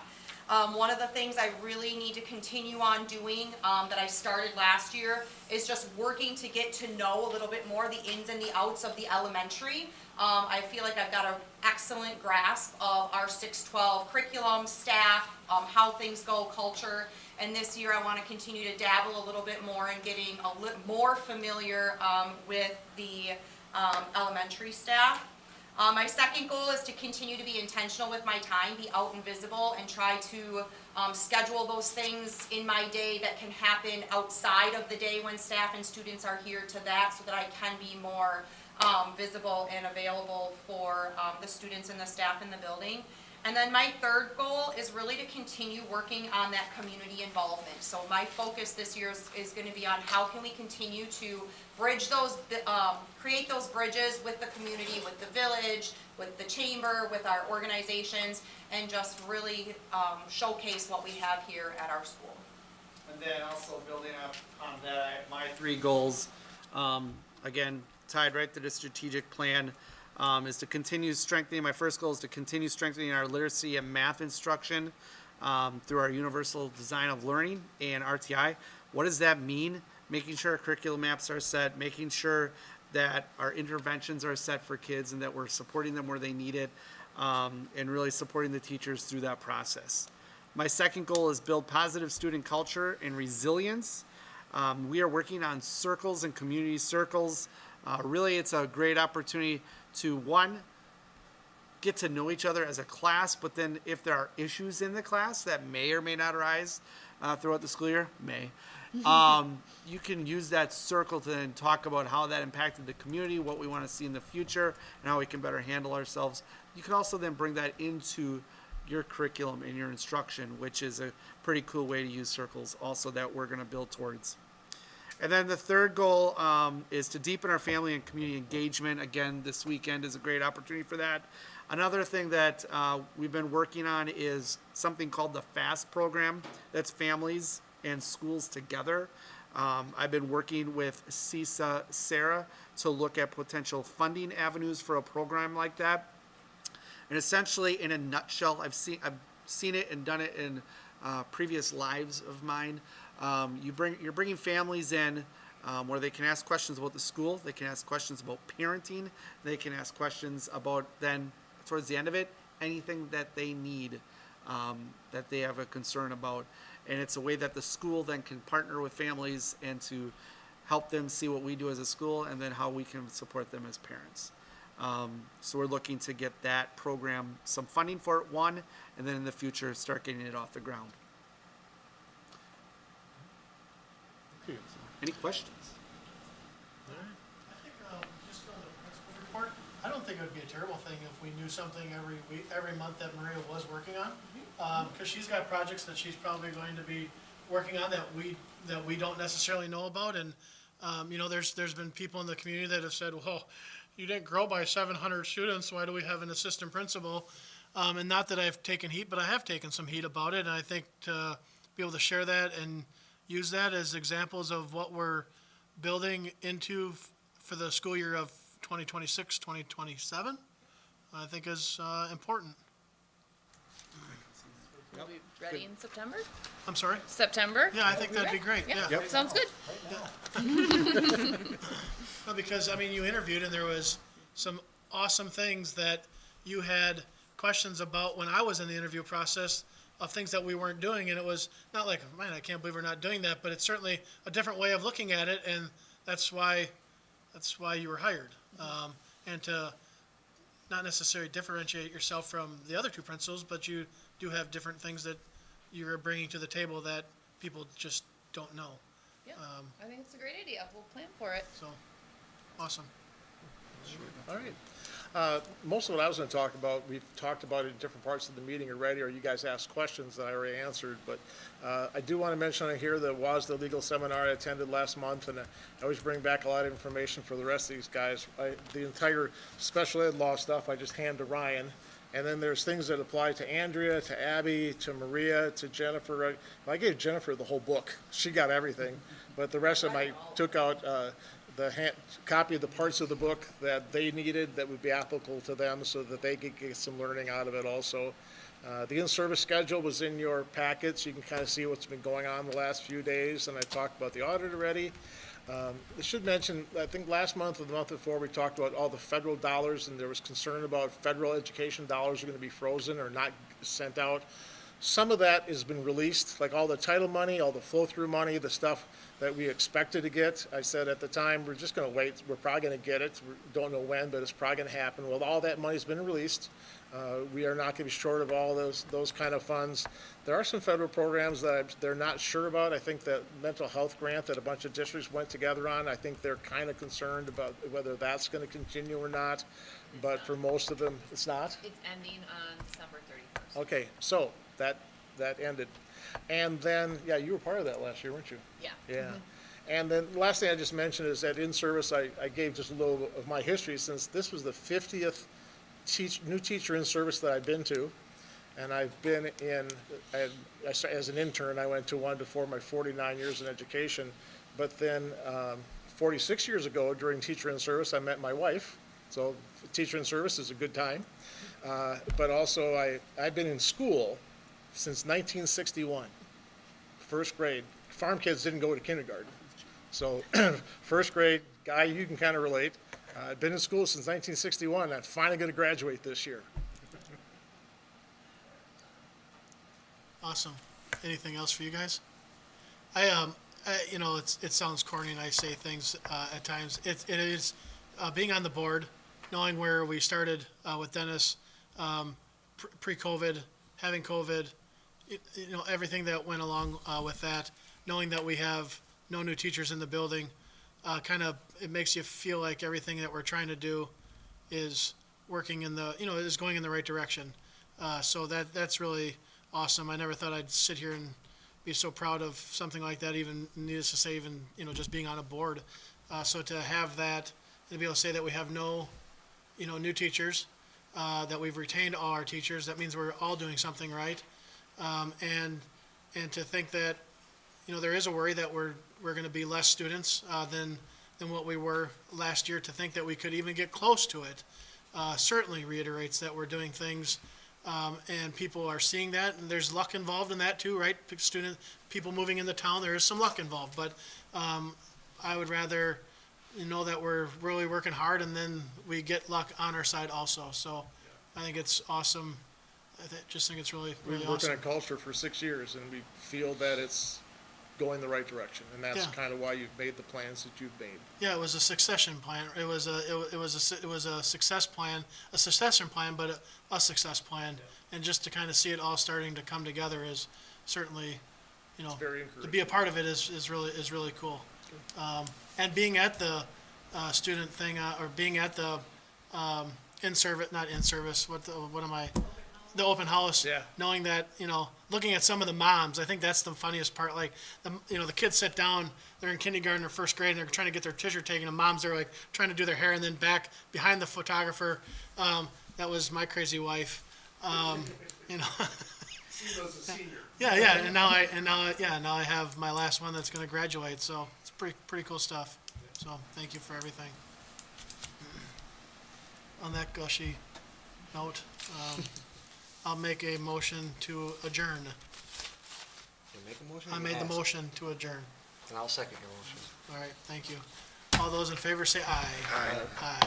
Speaker 3: One of the things I really need to continue on doing that I started last year is just working to get to know a little bit more the ins and the outs of the elementary. I feel like I've got an excellent grasp of our 612 curriculum, staff, how things go, culture. And this year I want to continue to dabble a little bit more in getting a little more familiar with the elementary staff. My second goal is to continue to be intentional with my time, be out and visible, and try to schedule those things in my day that can happen outside of the day when staff and students are here to that, so that I can be more visible and available for the students and the staff in the building. And then my third goal is really to continue working on that community involvement. So my focus this year is going to be on how can we continue to bridge those, create those bridges with the community, with the village, with the chamber, with our organizations, and just really showcase what we have here at our school.
Speaker 12: And then also building up on that, my 3 goals, again, tied right to the strategic plan. is to continue strengthening, my first goal is to continue strengthening our literacy and math instruction through our Universal Design of Learning and RTI. What does that mean? Making sure our curriculum maps are set, making sure that our interventions are set for kids and that we're supporting them where they need it, and really supporting the teachers through that process. My second goal is build positive student culture and resilience. We are working on circles and community circles. Really, it's a great opportunity to, one, get to know each other as a class, but then if there are issues in the class that may or may not arise throughout the school year, you can use that circle to then talk about how that impacted the community, what we want to see in the future, and how we can better handle ourselves. You can also then bring that into your curriculum and your instruction, which is a pretty cool way to use circles also that we're going to build towards. And then the third goal is to deepen our family and community engagement. Again, this weekend is a great opportunity for that. Another thing that we've been working on is something called the FAST program. That's families and schools together. I've been working with CISA Sarah to look at potential funding avenues for a program like that. And essentially, in a nutshell, I've seen it and done it in previous lives of mine. You're bringing families in where they can ask questions about the school, they can ask questions about parenting, they can ask questions about then, towards the end of it, anything that they need, that they have a concern about. And it's a way that the school then can partner with families and to help them see what we do as a school and then how we can support them as parents. So we're looking to get that program some funding for it, one, and then in the future start getting it off the ground. Any questions?
Speaker 1: I think, just on the principal report, I don't think it would be a terrible thing if we knew something every month that Maria was working on. Because she's got projects that she's probably going to be working on that we don't necessarily know about. And, you know, there's been people in the community that have said, well, you didn't grow by 700 students, why do we have an assistant principal? And not that I've taken heat, but I have taken some heat about it. And I think to be able to share that and use that as examples of what we're building into for the school year of 2026, 2027, I think is important.
Speaker 13: We'll be ready in September?
Speaker 1: I'm sorry?
Speaker 13: September?
Speaker 1: Yeah, I think that'd be great, yeah.
Speaker 13: Yep. Sounds good.
Speaker 1: Well, because, I mean, you interviewed and there was some awesome things that you had questions about when I was in the interview process of things that we weren't doing, and it was not like, man, I can't believe we're not doing that, but it's certainly a different way of looking at it, and that's why you were hired. And to not necessarily differentiate yourself from the other two principals, but you do have different things that you're bringing to the table that people just don't know.
Speaker 13: Yeah, I think it's a great idea. We'll plan for it.
Speaker 1: So, awesome.
Speaker 5: All right. Most of what I was going to talk about, we've talked about it in different parts of the meeting already, or you guys asked questions that I already answered. But I do want to mention on here that was the legal seminar I attended last month, and I always bring back a lot of information for the rest of these guys. The entire special ed law stuff I just hand to Ryan. And then there's things that apply to Andrea, to Abby, to Maria, to Jennifer. I gave Jennifer the whole book. She got everything. But the rest of them, I took out copy of the parts of the book that they needed that would be applicable to them so that they could get some learning out of it also. The in-service schedule was in your packets. You can kind of see what's been going on the last few days, and I talked about the audit already. I should mention, I think last month or the month before, we talked about all the federal dollars, and there was concern about federal education dollars are going to be frozen or not sent out. Some of that has been released, like all the title money, all the flow-through money, the stuff that we expected to get. I said at the time, we're just going to wait. We're probably going to get it. We don't know when, but it's probably going to happen. Well, all that money's been released. We are not going to be short of all those kind of funds. There are some federal programs that they're not sure about. I think that mental health grant that a bunch of districts went together on, I think they're kind of concerned about whether that's going to continue or not. But for most of them, it's not.
Speaker 13: It's ending on December 31st.
Speaker 5: Okay, so that ended. And then, yeah, you were part of that last year, weren't you?
Speaker 13: Yeah.
Speaker 5: Yeah. And then the last thing I just mentioned is that in service, I gave just a little of my history since this was the 50th new teacher in service that I've been to. And I've been as an intern, I went to one before my 49 years in education. But then 46 years ago during teacher in service, I met my wife. So teacher in service is a good time. But also, I've been in school since 1961, first grade. Farm kids didn't go to kindergarten. So first grade, Guy, you can kind of relate. I've been in school since 1961. I'm finally going to graduate this year.
Speaker 1: Awesome. Anything else for you guys? You know, it sounds corny and I say things at times. It is being on the board, knowing where we started with Dennis, pre-COVID, having COVID, you know, everything that went along with that, knowing that we have no new teachers in the building, it makes you feel like everything that we're trying to do is working is going in the right direction. So that's really awesome. I never thought I'd sit here and be so proud of something like that, even needless to say, even, you know, just being on a board. So to have that, and to be able to say that we have no, you know, new teachers, that we've retained all our teachers, that means we're all doing something right. And to think that, you know, there is a worry that we're gonna be less students, than what we were last year. To think that we could even get close to it, certainly reiterates that we're doing things, and people are seeing that, and there's luck involved in that too, right? People moving in the town, there is some luck involved, but, I would rather know that we're really working hard and then we get luck on our side also. So I think it's awesome. Just think it's really,
Speaker 5: We've
Speaker 1: really
Speaker 5: been working
Speaker 1: awesome.
Speaker 5: on culture for 6 years, and we feel that it's going the right direction, and that's
Speaker 1: Yeah.
Speaker 5: kind of why you've made the plans that you've made.
Speaker 1: Yeah, it was a succession plan. It was a success plan, a succession plan, but a success plan. And just to kind of see it all starting to come together is certainly, you know,
Speaker 5: very
Speaker 1: to be a part of it is really cool. And being at the student thing, or being at the the open house,
Speaker 5: Yeah.
Speaker 1: knowing that, you know, looking at some of the moms, I think that's the funniest part. Like, the kids sit down, they're in kindergarten or first grade, and they're trying to get their picture taken, and moms are like trying to do their hair, and then back behind the photographer, that was my crazy wife. You know. Yeah, and now I have my last one that's gonna graduate, so it's pretty cool stuff. So thank you for everything. On that gushy note, I'll make a motion to adjourn.
Speaker 7: You make a motion?
Speaker 1: I
Speaker 7: or
Speaker 1: made the
Speaker 7: ask?
Speaker 1: motion to adjourn.
Speaker 7: And I'll second your motion.
Speaker 1: All right, thank you. All those in favor say aye.
Speaker 7: Aye.
Speaker 1: Aye.